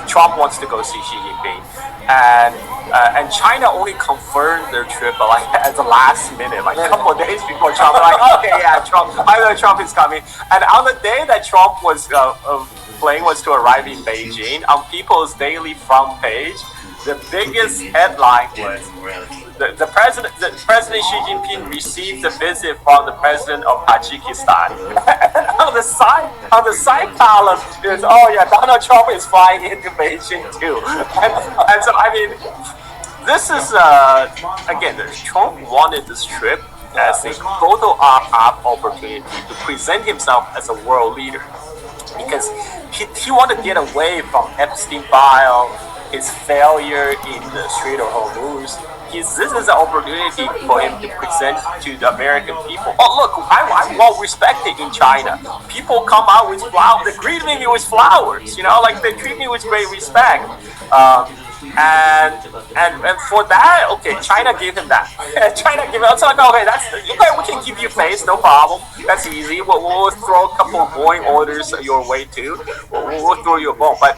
Trump wants to go see Xi Jinping, and China only confirmed their trip like at the last minute, like a couple of days before Trump. Like, okay, yeah, I know Trump is coming. And on the day that Trump was plane was to arrive in Beijing, on People's Daily front page, the biggest headline was the president Xi Jinping received a visit from the president of Tajikistan. on the side column is, oh yeah, Donald Trump is flying into Beijing too. And so I mean, this is again, Trump wanted this trip as a photo op opportunity to present himself as a world leader, because he wanted to get away from Epstein file, his failure in the Strait of Hormuz. This is an opportunity for him to present to the American people. Oh look, I'm well respected in China. People come out with flowers, they greet me with flowers, like they treat me with great respect. And for that, okay, China gave him that. China gave it. It's like, okay, we can give you face, no problem. That's easy. We'll throw a couple of Boeing orders your way too. We'll throw you a bone. But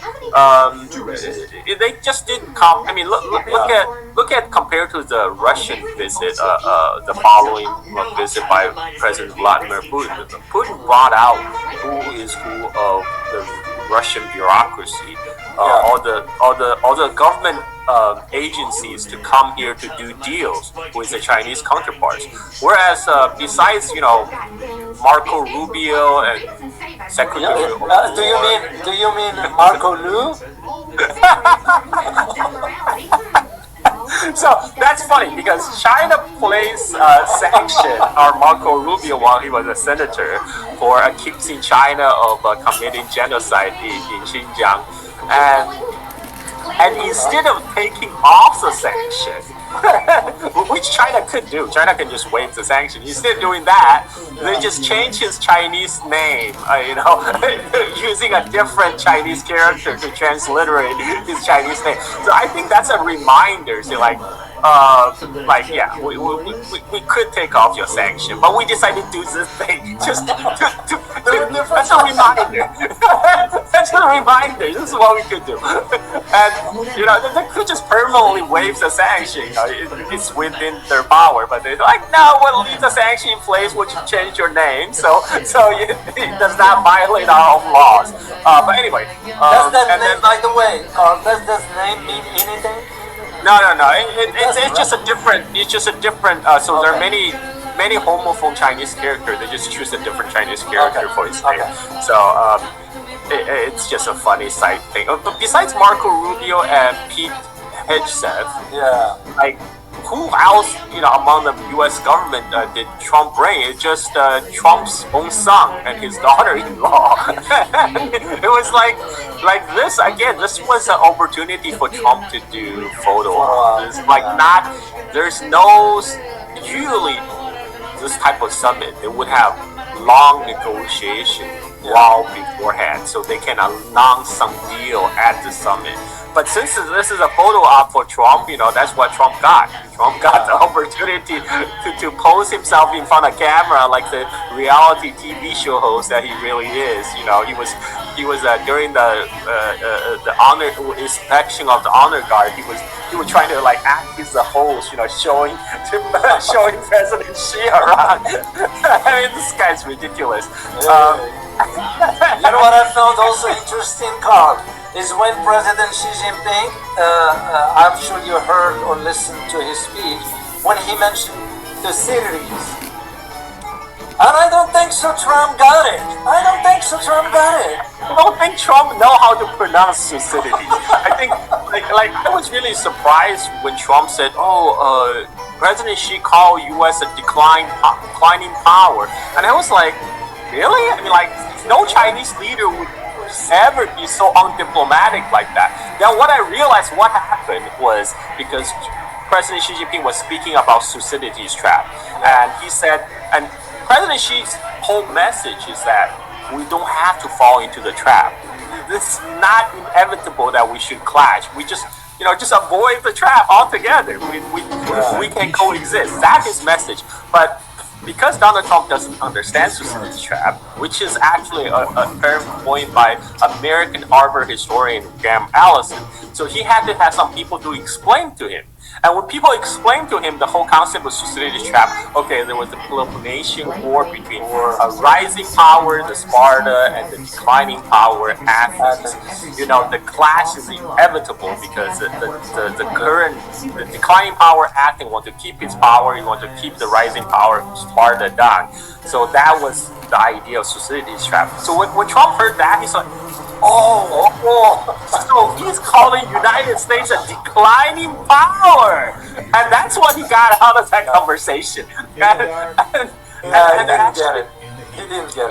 they just didn't come. I mean, look at compared to the Russian visit, the following visit by President Vladimir Putin. Putin brought out who is who of the Russian bureaucracy. All the government agencies to come here to do deals with the Chinese counterparts. Whereas besides Marco Rubio and Secretary. Do you mean Marco Lu? So that's funny because China placed sanction on Marco Rubio while he was a senator for accusing China of committing genocide in Xinjiang. And instead of taking off the sanction, which China could do, China can just waive the sanction. Instead of doing that, they just change his Chinese name, using a different Chinese character to transliterate his Chinese name. So I think that's a reminder to we could take off your sanction, but we decided to do this thing just to that's a reminder. That's a reminder. This is what we could do. And they could just permanently waive the sanction. It's within their power, but they're like, no, we'll leave the sanction in place. We'll just change your name, so it does not violate our own laws. But anyway, does that name, by the way, does that name mean anything? No. It's just a different. It's just a different. So there are many homophone Chinese characters. They just choose a different Chinese character for his name. So it's just a funny side thing. But besides Marco Rubio and Pete Hegseth, who else among the U.S. government did Trump bring? It's just Trump's own son and his daughter-in-law. It was like this again. This was an opportunity for Trump to do photo ops. There's no usually this type of summit. They would have long negotiation beforehand, so they can announce some deal at the summit. But since this is a photo op for Trump, that's what Trump got. Trump got the opportunity to pose himself in front of camera like the reality TV show host that he really is. He was during the honor inspection of the honor guard. He was trying to act as the host, showing President Xi around. I mean, this guy's ridiculous. You know what I found also interesting, Carl, is when President Xi Jinping, I'm sure you heard or listened to his speech, when he mentioned the series. And I don't think so Trump got it. I don't think so Trump got it. I don't think Trump know how to pronounce Thucydides. I think, like I was really surprised when Trump said, "Oh, President Xi called U.S. a declining power," and I was like, "Really? I mean, like, no Chinese leader would ever be so undiplomatic like that." Then what I realized what happened was because President Xi Jinping was speaking about Thucydides trap, and he said, and President Xi's whole message is that we don't have to fall into the trap. It's not inevitable that we should clash. We just avoid the trap altogether. We can coexist. That's his message. But because Donald Trump doesn't understand Thucydides trap, which is actually a term coined by American Harvard historian Graham Allison, so he had to have some people to explain to him. And when people explained to him the whole concept of Thucydides trap, okay, there was the Peloponnesian War between a rising power, the Sparta, and the declining power, Athens. The clash is inevitable because the declining power, Athens, want to keep its power, he want to keep the rising power, Sparta, down. So that was the idea of Thucydides trap. So when Trump heard that, he's like, so he's calling United States a declining power, and that's what he got out of that conversation. He didn't get it.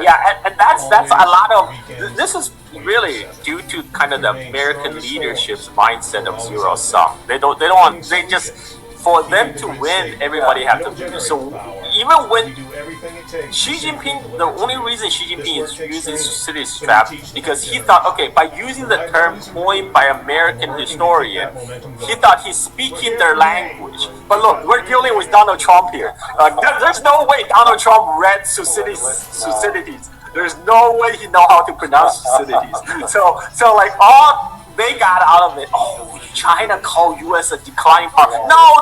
Yeah, and that's a lot of. This is really due to kind of the American leadership's mindset of zero sum. They just for them to win, everybody has to lose. So even when Xi Jinping, the only reason Xi Jinping is using Thucydides trap because he thought, okay, by using the term coined by American historian, he thought he's speaking their language. But look, we're dealing with Donald Trump here. There's no way Donald Trump read Thucydides. There's no way he know how to pronounce Thucydides. So like all they got out of it, China called U.S. a declining power. No.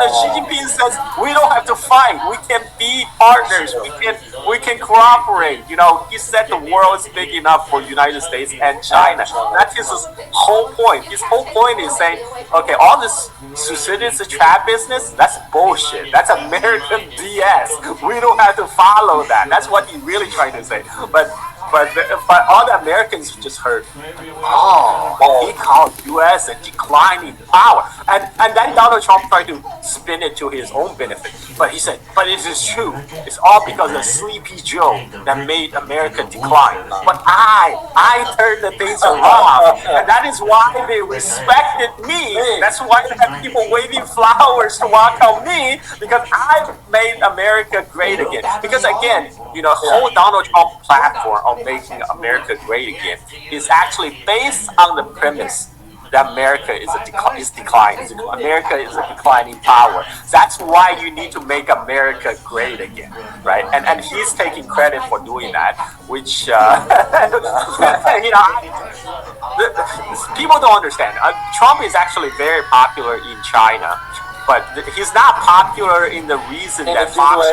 Xi Jinping says we don't have to fight. We can be partners. We can cooperate. He said the world is big enough for United States and China. That's his whole point. His whole point is saying, okay, all this Thucydides trap business, that's bullshit. That's American BS. We don't have to follow that. That's what he's really trying to say. But all the Americans just heard, he called U.S. a declining power. And then Donald Trump tried to spin it to his own benefit. But he said, but it is true. It's all because of Sleepy Joe that made America decline. But I turned the things around. And that is why they respected me. That's why they have people waving flowers to welcome me, because I made America great again. Because again, whole Donald Trump platform of making America great again is actually based on the premise that America is declining. America is a declining power. That's why you need to make America great again, right? And he's taking credit for doing that, which people don't understand. Trump is actually very popular in China. But he's not popular in the reason that Fox.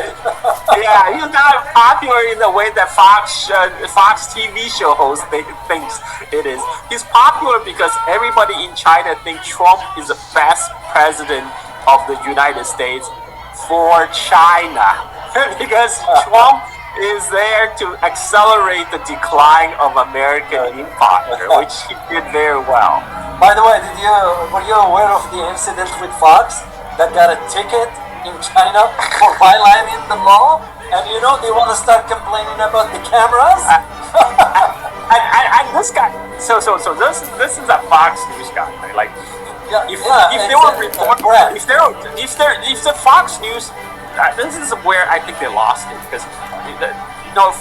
Yeah, he's not popular in the way that Fox TV show host thinks it is. He's popular because everybody in China thinks Trump is the best president of the United States for China, because Trump is there to accelerate the decline of American empire, which he did very well. By the way, were you aware of the incident with Fox that got a ticket in China for violating the law? And they want to start complaining about the cameras? and this guy, so this is a Fox News guy, right? Like, if they were reporting, if the Fox News, this is where I think they lost it, because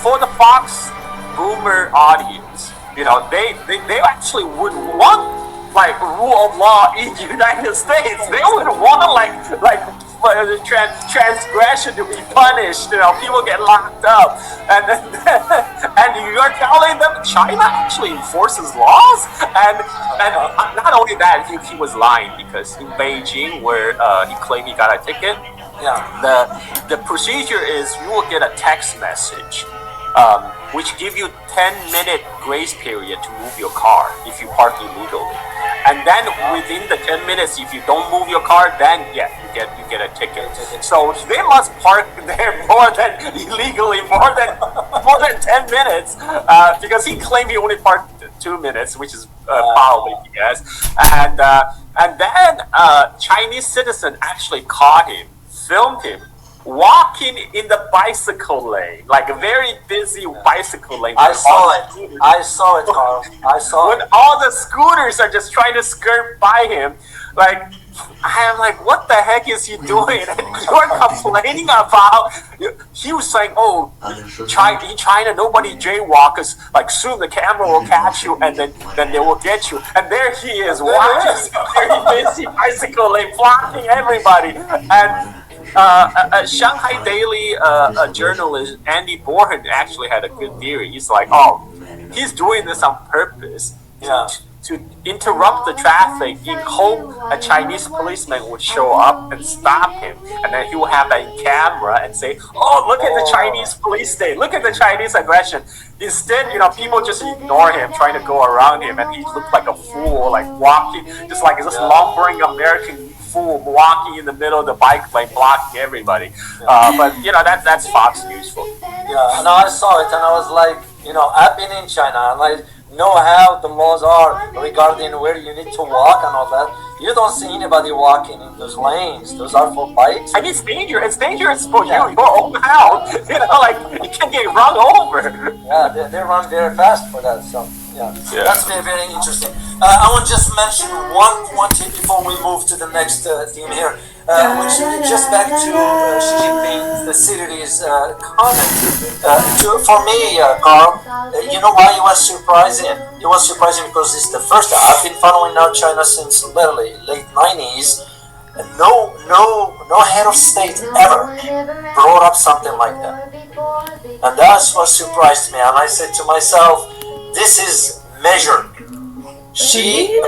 for the Fox boomer audience, they actually would want like rule of law in the United States. They would want the transgression to be punished. People get locked up, and you're telling them China actually enforces laws. And not only that, he was lying, because in Beijing, where he claimed he got a ticket, the procedure is you will get a text message, which give you 10-minute grace period to move your car if you park illegally. and then within the 10 minutes, if you don't move your car, then yeah, you get a ticket. So they must park there more than illegally, more than 10 minutes, because he claimed he only parked 2 minutes, which is probably yes. And then Chinese citizen actually caught him, filmed him walking in the bicycle lane, like a very busy bicycle lane. I saw it, Carl. I saw when it. all the scooters are just trying to skirt by him, like I am like, what the heck is he doing? And you're complaining about. He was saying, "Oh, in China, nobody jaywalkers. Like soon the camera will catch you, and then they will get you." And there he is, walking very busy bicycle lane, blocking everybody. And Shanghai Daily journalist Andy Borhan actually had a good theory. He's like, "Oh, he's doing this on purpose." To interrupt the traffic in hope a Chinese policeman would show up and stop him, and then he will have that in camera and say, "Oh, look at the Chinese police state, look at the Chinese aggression." Instead, people just ignore him, trying to go around him, and he looked like a fool, like walking, just like this lumbering American fool walking in the middle of the bike lane, blocking everybody. But that's Fox News for you. Yeah, and I saw it, and I was like, I've been in China, and I know how the laws are regarding where you need to walk and all that. You don't see anybody walking in those lanes. Those are for bikes. I mean, it's dangerous. It's dangerous for you, your own house. Like you can get run over. Yeah, they run very fast for that. So that's very, very interesting. I want to just mention one point here before we move to the next theme here, which just back to Xi Jinping Siri's comment. For me, Carl, you know why it was surprising? It was surprising because it's the first time. I've been following now China since literally late 90s. And no head of state ever brought up something like that. And that's what surprised me. And I said to myself, this is measured.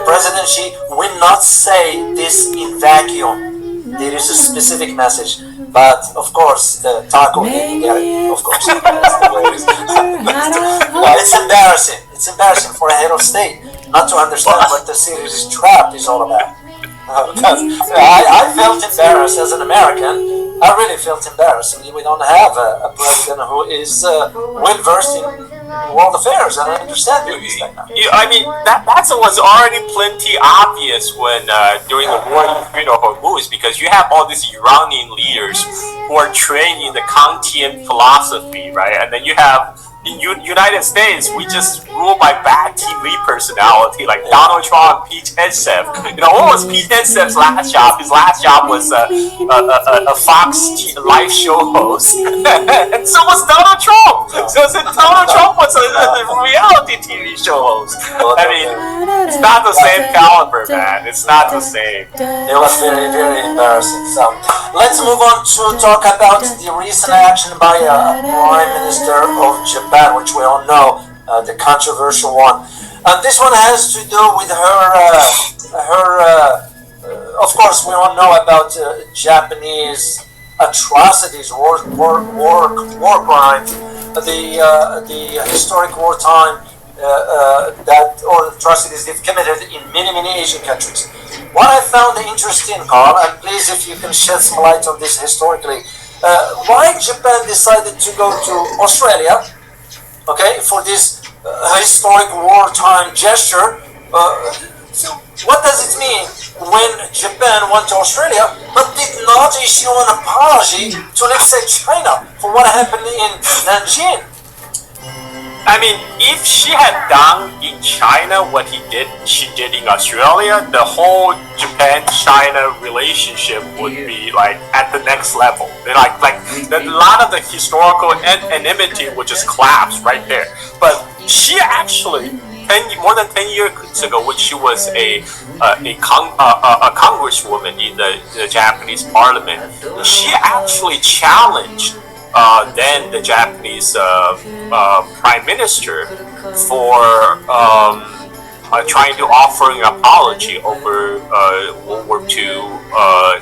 President Xi will not say this in vacuum. There is a specific message. But of course, the taco didn't get it. Of course, it's embarrassing. It's embarrassing for a head of state not to understand what the series trap is all about. I felt embarrassed as an American. I really felt embarrassed. We don't have a president who is well versed in world affairs and understand things like that. I mean, that was already plenty obvious when during the war in Strait of Hormuz, because you have all these Iranian leaders who are trained in the Kantian philosophy, right? And then you have in United States, we just rule by bad TV personality like Donald Trump, Pete Hegseth. What was Pete Hegseth's last job? His last job was a Fox live show host, and so was Donald Trump. So Donald Trump was a reality TV show host. I mean, it's not the same caliber, man. It's not the same. It was very, very embarrassing. So let's move on to talk about the recent action by Prime Minister of Japan, which we all know, the controversial one. And this one has to do with of course, we all know about Japanese atrocities, war crimes, the historic wartime atrocities they've committed in many, many Asian countries. What I found interesting, Carl, and please if you can shed some light on this historically, why Japan decided to go to Australia, for this historic wartime gesture. What does it mean when Japan went to Australia but did not issue an apology to, let's say, China for what happened in Nanjing? I mean, if she had done in China what she did in Australia, the whole Japan-China relationship would be like at the next level. A lot of the historical enmity would just collapse right there. But she actually, more than 10 years ago, when she was a congresswoman in the Japanese parliament, she actually challenged then the Japanese prime minister for trying to offer an apology over World War II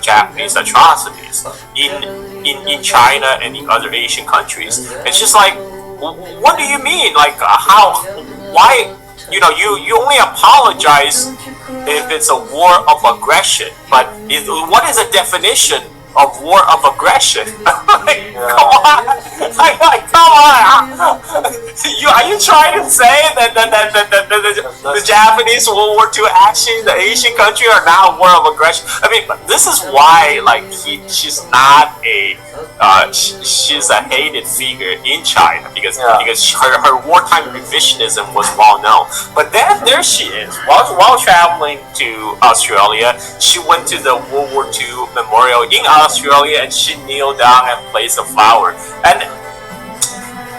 Japanese atrocities in China and in other Asian countries. And she's like, what do you mean? Like, why you only apologize if it's a war of aggression. But what is the definition of war of aggression? Like, come on, come on. Are you trying to say that the Japanese World War II action, the Asian country, are now a war of aggression? I mean, this is why she's not she's a hated figure in China because her wartime revisionism was well known. But then there she is, while traveling to Australia, she went to the World War II memorial in Australia and she kneeled down and placed a flower. And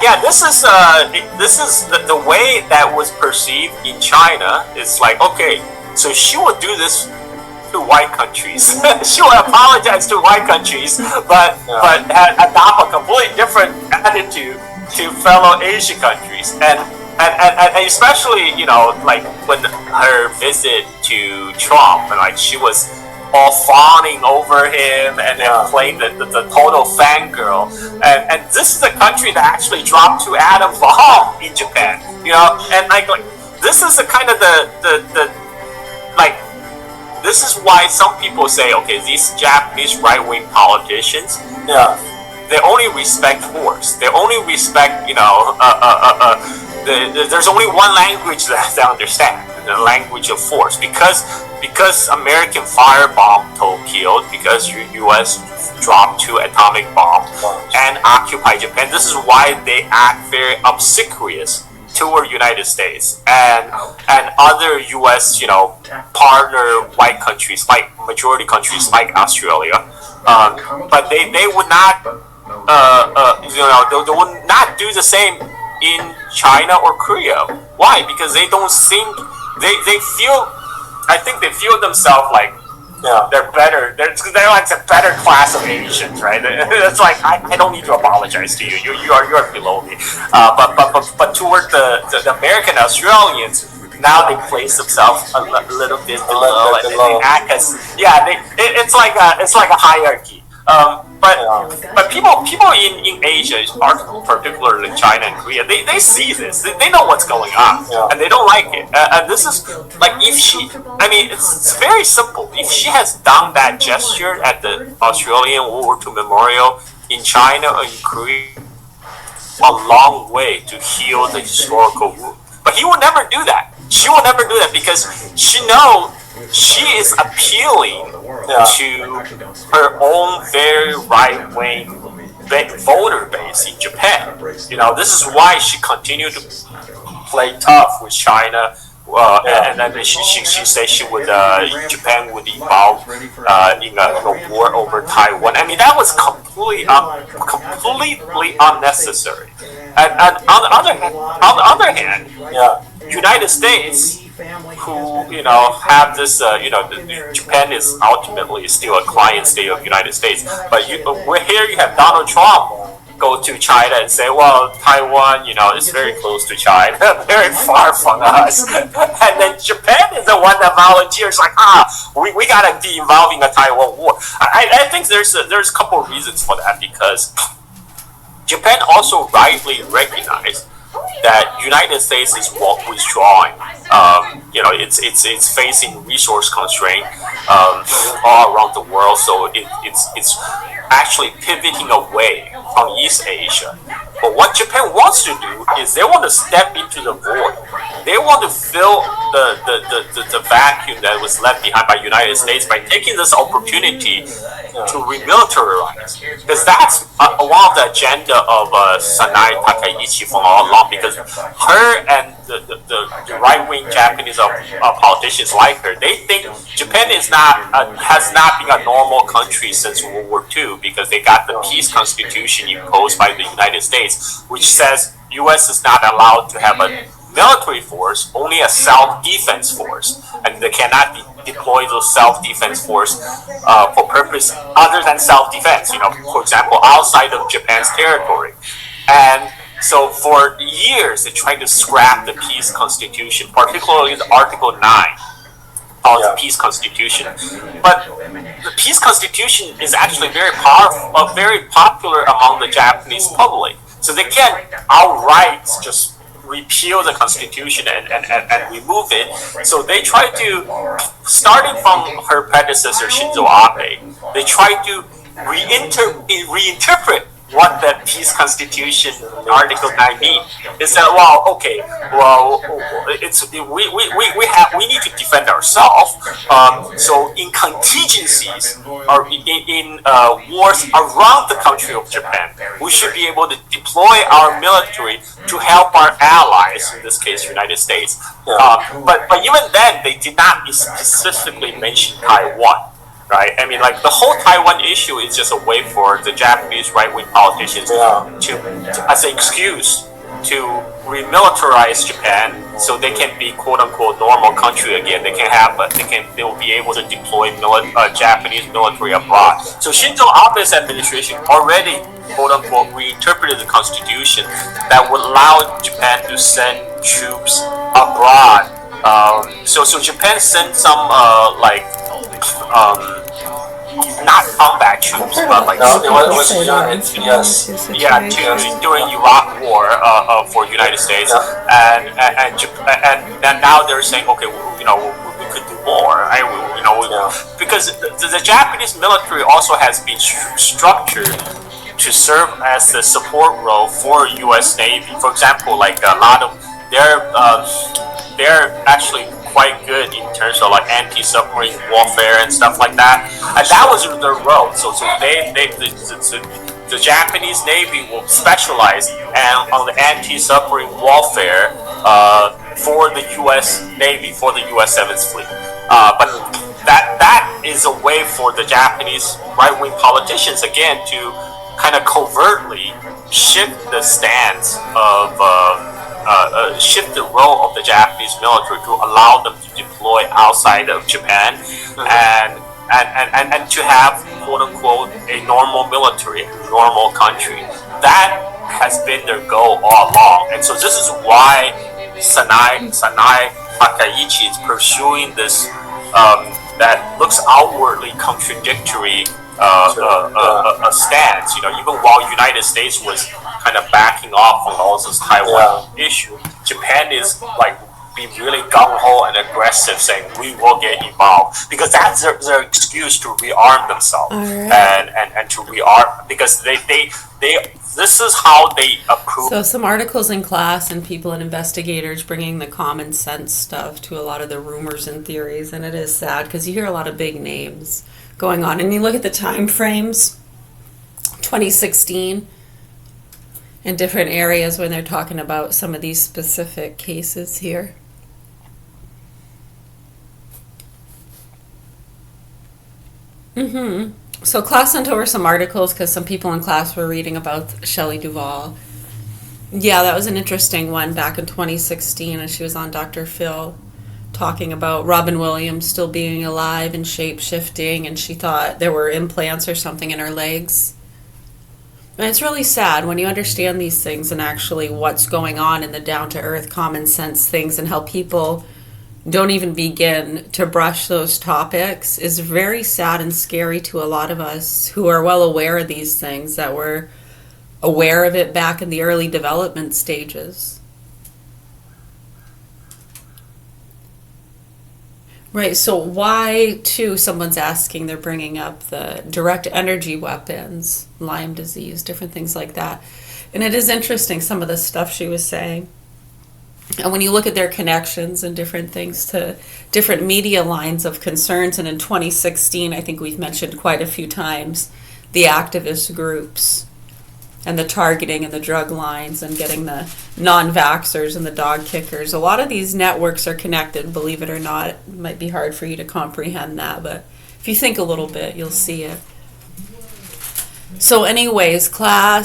yeah, this is the way that was perceived in China. It's like, okay, so she would do this to white countries. She would apologize to white countries, but adopt a completely different attitude to fellow Asian countries. And especially, like when her visit to Trump, and like she was all fawning over him and then playing the total fangirl. And this is the country that actually dropped 2 atom bombs in Japan. And like this is the kind of the this is why some people say, okay, these Japanese right-wing politicians, they only respect force. They only respect, there's only one language that they understand, the language of force. Because American firebombed Tokyo, because U.S. dropped 2 atomic bombs and occupied Japan, this is why they act very obsequious toward United States and other U.S. partner white countries, like majority countries like Australia, but they would not they would not do the same in China or Korea. Why? Because they don't think they feel. I think they feel themselves like they're better. They're like a better class of Asians, right? It's like I don't need to apologize to you. You are below me. But toward the American Australians, now they place themselves a little bit below, and they act as it's like a hierarchy. But people in Asia, particularly China and Korea, they see this. They know what's going on, and they don't like it. And this is like it's very simple. If she has done that gesture at the Australian World War II memorial in China or in Korea, a long way to heal the historical wound. But he will never do that. She will never do that because she knows she is appealing to her own very right-wing voter base in Japan. This is why she continued to play tough with China, and then she said Japan would involve in a war over Taiwan. I mean, that was completely unnecessary. And on the other hand, United States, who have this, Japan is ultimately still a client state of United States. But here you have Donald Trump go to China and say, well, Taiwan, is very close to China, very far from us. And then Japan is the one that volunteers, like, we gotta be involved in a Taiwan war. I think there's a couple of reasons for that, because Japan also rightly recognized that United States is withdrawing. It's facing resource constraint all around the world, so it's actually pivoting away from East Asia. But what Japan wants to do is they want to step into the void. They want to fill the vacuum that was left behind by United States by taking this opportunity to remilitarize. Because that's one of the agenda of Sanai Takaichi from all along, because her and the right-wing Japanese politicians like her, they think Japan has not been a normal country since World War II, because they got the peace constitution imposed by the United States, which says U.S. is not allowed to have a military force, only a self-defense force, and they cannot deploy those self-defense force for purpose other than self-defense. For example, outside of Japan's territory. And so for years, they tried to scrap the peace constitution, particularly the Article 9 of the peace constitution. But the peace constitution is actually very popular among the Japanese public. So they can't outright just repeal the constitution and remove it. So they tried to, starting from her predecessor Shinzo Abe, they tried to reinterpret what that peace constitution Article 9 means. They said, well, okay, well, we need to defend ourselves. So in contingencies or in wars around the country of Japan, we should be able to deploy our military to help our allies, in this case, United States. But even then, they did not specifically mention Taiwan. Right? I mean, like, the whole Taiwan issue is just a way for the Japanese right-wing politicians to as an excuse to remilitarize Japan, so they can be quote-unquote normal country again. They will be able to deploy Japanese military abroad. So Shinzo Abe's administration already quote-unquote reinterpreted the constitution that would allow Japan to send troops abroad. So Japan sent some not combat troops, but like during Iraq War for United States, and now they're saying, okay, we could do more. Because the Japanese military also has been structured to serve as the support role for U.S. Navy. For example, like a lot of they're actually quite good in terms of like anti-submarine warfare and stuff like that, and that was their role. So the Japanese Navy will specialize on the anti-submarine warfare for the U.S. Navy, for the U.S. 7th Fleet. But that is a way for the Japanese right-wing politicians again to kind of covertly shift the stance of. Shift the role of the Japanese military to allow them to deploy outside of Japan and to have quote unquote a normal military, normal country. That has been their goal all along, and so this is why Sanai Takaichi is pursuing this that looks outwardly contradictory a stance. Even while United States was kind of backing off on all this Taiwan issue, Japan is like being really gung-ho and aggressive, saying we will get involved because that's their excuse to rearm themselves and to rearm, because they this is how they approve. So some articles in class and people and investigators bringing the common sense stuff to a lot of the rumors and theories, and it is sad because you hear a lot of big names going on, and you look at the time frames, 2016, in different areas when they're talking about some of these specific cases here. So class sent over some articles because some people in class were reading about Shelley Duvall. Yeah, that was an interesting one back in 2016, and she was on Dr. Phil talking about Robin Williams still being alive and shape-shifting, and she thought there were implants or something in her legs. And it's really sad when you understand these things and actually what's going on in the down-to-earth common sense things, and how people don't even begin to brush those topics is very sad and scary to a lot of us who are well aware of these things, that were aware of it back in the early development stages. Right, so why, too, someone's asking, they're bringing up the direct energy weapons, Lyme disease, different things like that. And it is interesting, some of the stuff she was saying. And when you look at their connections and different things to different media lines of concerns, and in 2016, I think we've mentioned quite a few times, the activist groups and the targeting and the drug lines and getting the non-vaxxers and the dog kickers. A lot of these networks are connected, believe it or not. It might be hard for you to comprehend that, but if you think a little bit, you'll see it. So anyways,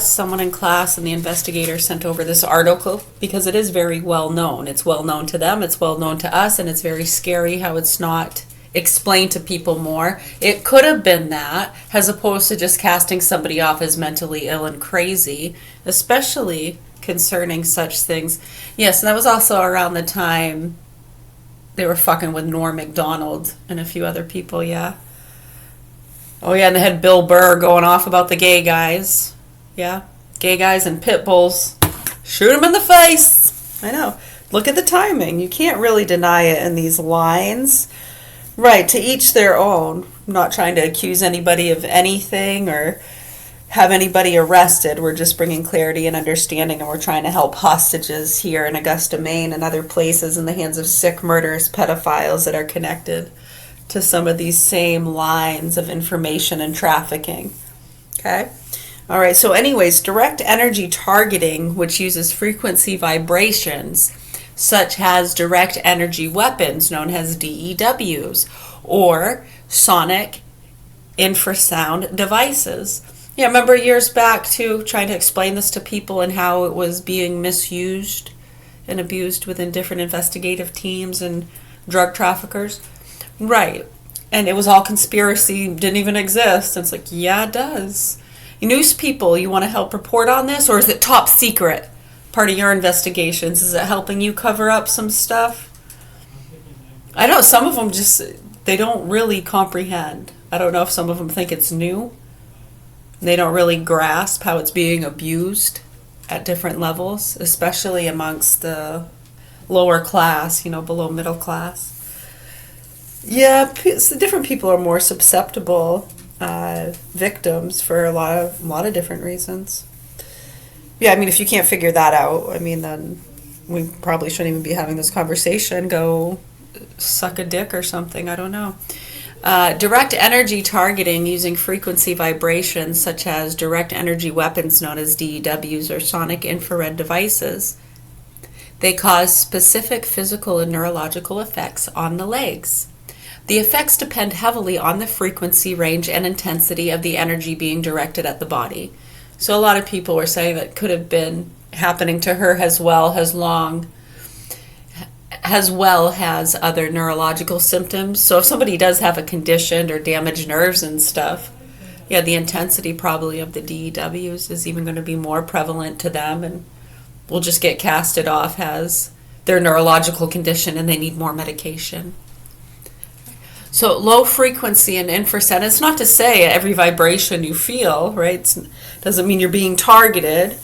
someone in class and the investigator sent over this article because it is very well known. It's well known to them, it's well known to us, and it's very scary how it's not explained to people more. It could have been that, as opposed to just casting somebody off as mentally ill and crazy, especially concerning such things. Yes, and that was also around the time they were fucking with Norm Macdonald and a few other people, yeah. Oh yeah, and they had Bill Burr going off about the gay guys. Yeah, gay guys and pit bulls. Shoot them in the face. I know. Look at the timing. You can't really deny it in these lines. Right, to each their own. I'm not trying to accuse anybody of anything or have anybody arrested. We're just bringing clarity and understanding, and we're trying to help hostages here in Augusta, Maine, and other places in the hands of sick, murderous pedophiles that are connected to some of these same lines of information and trafficking. Okay? All right, so anyways, direct energy targeting, which uses frequency vibrations, such as direct energy weapons known as DEWs, or sonic infrasound devices. Yeah, remember years back too, trying to explain this to people and how it was being misused and abused within different investigative teams and drug traffickers? Right. And it was all conspiracy, didn't even exist. It's like, yeah, it does. News people, you want to help report on this, or is it top secret? Part of your investigations, is it helping you cover up some stuff? I know some of them just, they don't really comprehend. I don't know if some of them think it's new. They don't really grasp how it's being abused at different levels, especially amongst the lower class, below middle class. Yeah, different people are more susceptible victims for a lot of different reasons. Yeah, I mean, if you can't figure that out, I mean, then we probably shouldn't even be having this conversation. Go suck a dick or something. I don't know. Direct energy targeting using frequency vibrations, such as direct energy weapons known as DEWs or sonic infrared devices. They cause specific physical and neurological effects on the legs. The effects depend heavily on the frequency range and intensity of the energy being directed at the body. So a lot of people were saying that could have been happening to her as well as other neurological symptoms. So if somebody does have a condition or damaged nerves and stuff, yeah, the intensity probably of the DEWs is even going to be more prevalent to them, and will just get casted off as their neurological condition and they need more medication. So low frequency and infrasound, it's not to say every vibration you feel, right? It doesn't mean you're being targeted.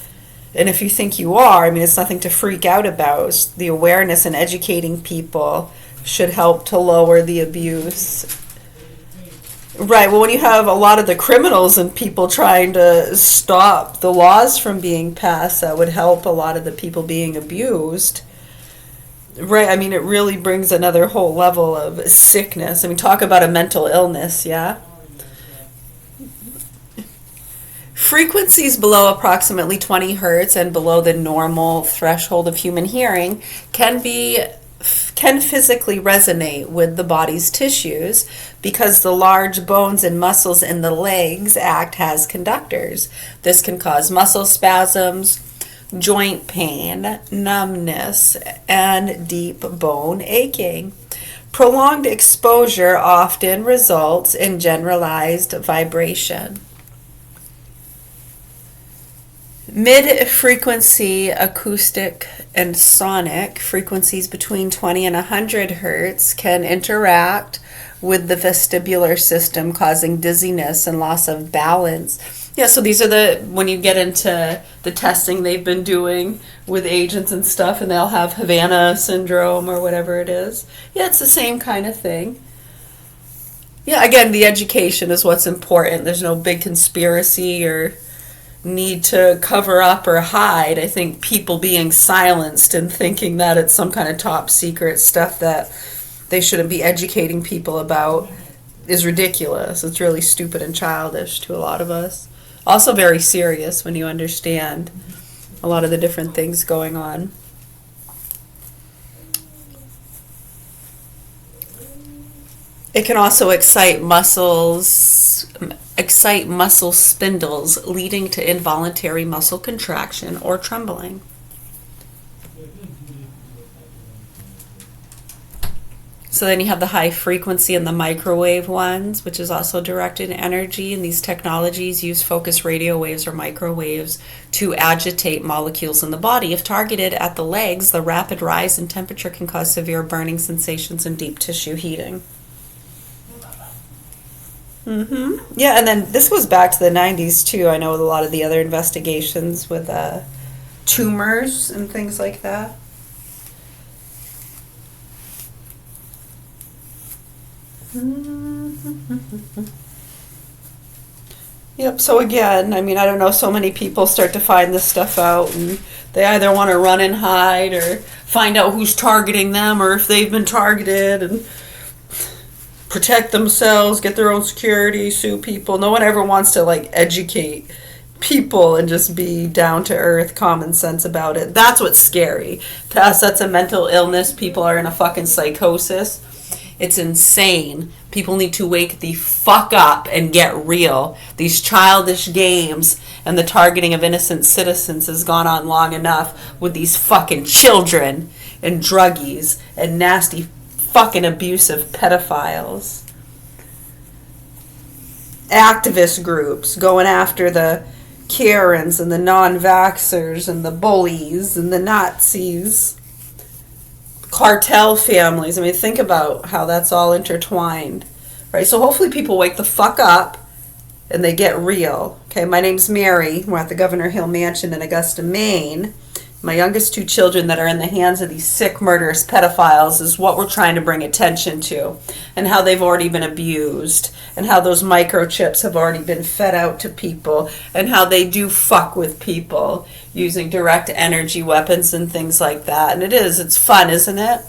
And if you think you are, I mean, it's nothing to freak out about. The awareness and educating people should help to lower the abuse. Right, well, when you have a lot of the criminals and people trying to stop the laws from being passed, that would help a lot of the people being abused. Right, I mean, it really brings another whole level of sickness. I mean, talk about a mental illness, yeah? Frequencies below approximately 20 hertz and below the normal threshold of human hearing can physically resonate with the body's tissues because the large bones and muscles in the legs act as conductors. This can cause muscle spasms, joint pain, numbness, and deep bone aching. Prolonged exposure often results in generalized vibration. Mid-frequency acoustic and sonic frequencies between 20 and 100 hertz can interact with the vestibular system, causing dizziness and loss of balance. Yeah, so these are when you get into the testing they've been doing with agents and stuff, and they'll have Havana syndrome or whatever it is. Yeah, it's the same kind of thing. Yeah, again, the education is what's important. There's no big conspiracy or need to cover up or hide. I think people being silenced and thinking that it's some kind of top secret stuff that they shouldn't be educating people about is ridiculous. It's really stupid and childish to a lot of us. Also very serious when you understand a lot of the different things going on. It can also excite muscle spindles, leading to involuntary muscle contraction or trembling. So then you have the high frequency and the microwave ones, which is also directed energy. And these technologies use focused radio waves or microwaves to agitate molecules in the body. If targeted at the legs, the rapid rise in temperature can cause severe burning sensations and deep tissue heating. Yeah, and then this goes back to the 90s too. I know with a lot of the other investigations with tumors and things like that. Yep, so again, I mean, I don't know, so many people start to find this stuff out and they either want to run and hide or find out who's targeting them or if they've been targeted and protect themselves, get their own security, sue people. No one ever wants to like educate people and just be down to earth, common sense about it. That's what's scary. To us, that's a mental illness. People are in a fucking psychosis. It's insane. People need to wake the fuck up and get real. These childish games and the targeting of innocent citizens has gone on long enough with these fucking children and druggies and nasty fucking abusive pedophiles. Activist groups going after the Karens and the non-vaxxers and the bullies and the Nazis. Cartel families. I mean, think about how that's all intertwined, right? So hopefully people wake the fuck up and they get real. Okay, my name's Mary. We're at the Governor Hill Mansion in Augusta, Maine. My youngest two children that are in the hands of these sick, murderous pedophiles is what we're trying to bring attention to, and how they've already been abused, and how those microchips have already been fed out to people, and how they do fuck with people using direct energy weapons and things like that. And it's fun, isn't it?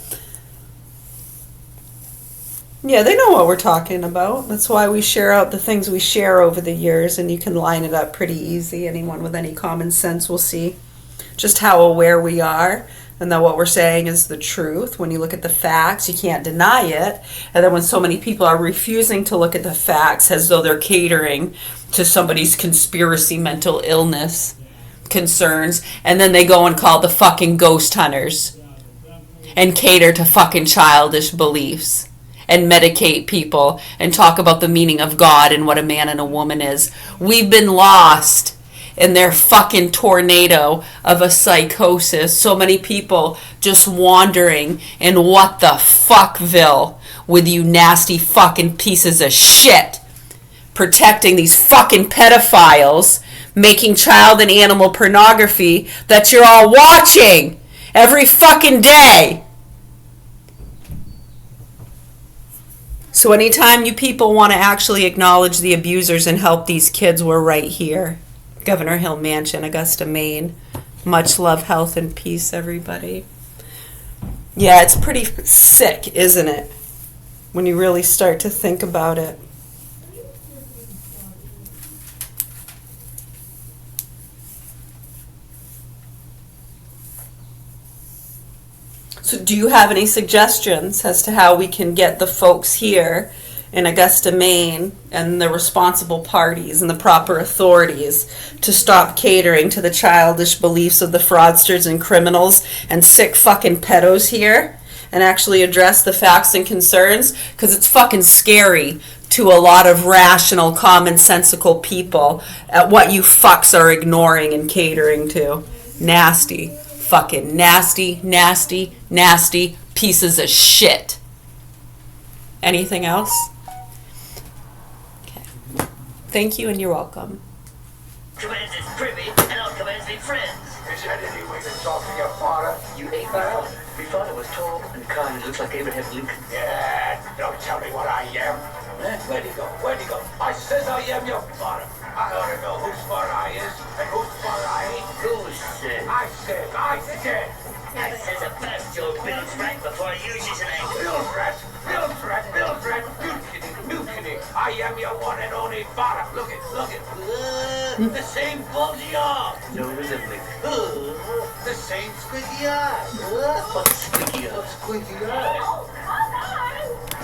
Yeah, they know what we're talking about. That's why we share out the things we share over the years, and you can line it up pretty easy. Anyone with any common sense will see just how aware we are and that what we're saying is the truth. When you look at the facts, you can't deny it. And then when so many people are refusing to look at the facts as though they're catering to somebody's conspiracy mental illness concerns, and then they go and call the fucking ghost hunters and cater to fucking childish beliefs and medicate people and talk about the meaning of God and what a man and a woman is. We've been lost in their fucking tornado of a psychosis. So many people just wandering in what the fuckville with you nasty fucking pieces of shit. Protecting these fucking pedophiles, making child and animal pornography that you're all watching every fucking day. So anytime you people want to actually acknowledge the abusers and help these kids, we're right here. Governor Hill Mansion, Augusta, Maine. Much love, health, and peace, everybody. Yeah, it's pretty sick, isn't it? When you really start to think about it. So do you have any suggestions as to how we can get the folks here in Augusta, Maine, and the responsible parties and the proper authorities to stop catering to the childish beliefs of the fraudsters and criminals and sick fucking pedos here and actually address the facts and concerns? Because it's fucking scary to a lot of rational, commonsensical people at what you fucks are ignoring and catering to. Nasty. Fucking nasty, nasty, nasty pieces of shit. Anything else? Okay. Thank you and you're welcome. Commands is privy and all commands be friends. Is that any way to talk to your father? You ate my own. My father was tall and kind and looks like Abraham Lincoln. Yeah, don't tell me what I am. Where'd he go? Where'd he go? I says I am your father. I ought to know whose father I is and whose father I ain't. Who said? I said. I says a bastard builds right before he uses an angle. Build rat. New kidding. I am your one and only father. Look it. The same bulgy arm. No resembling. The same squeaky eye. What's squeaky up? Squeaky eye.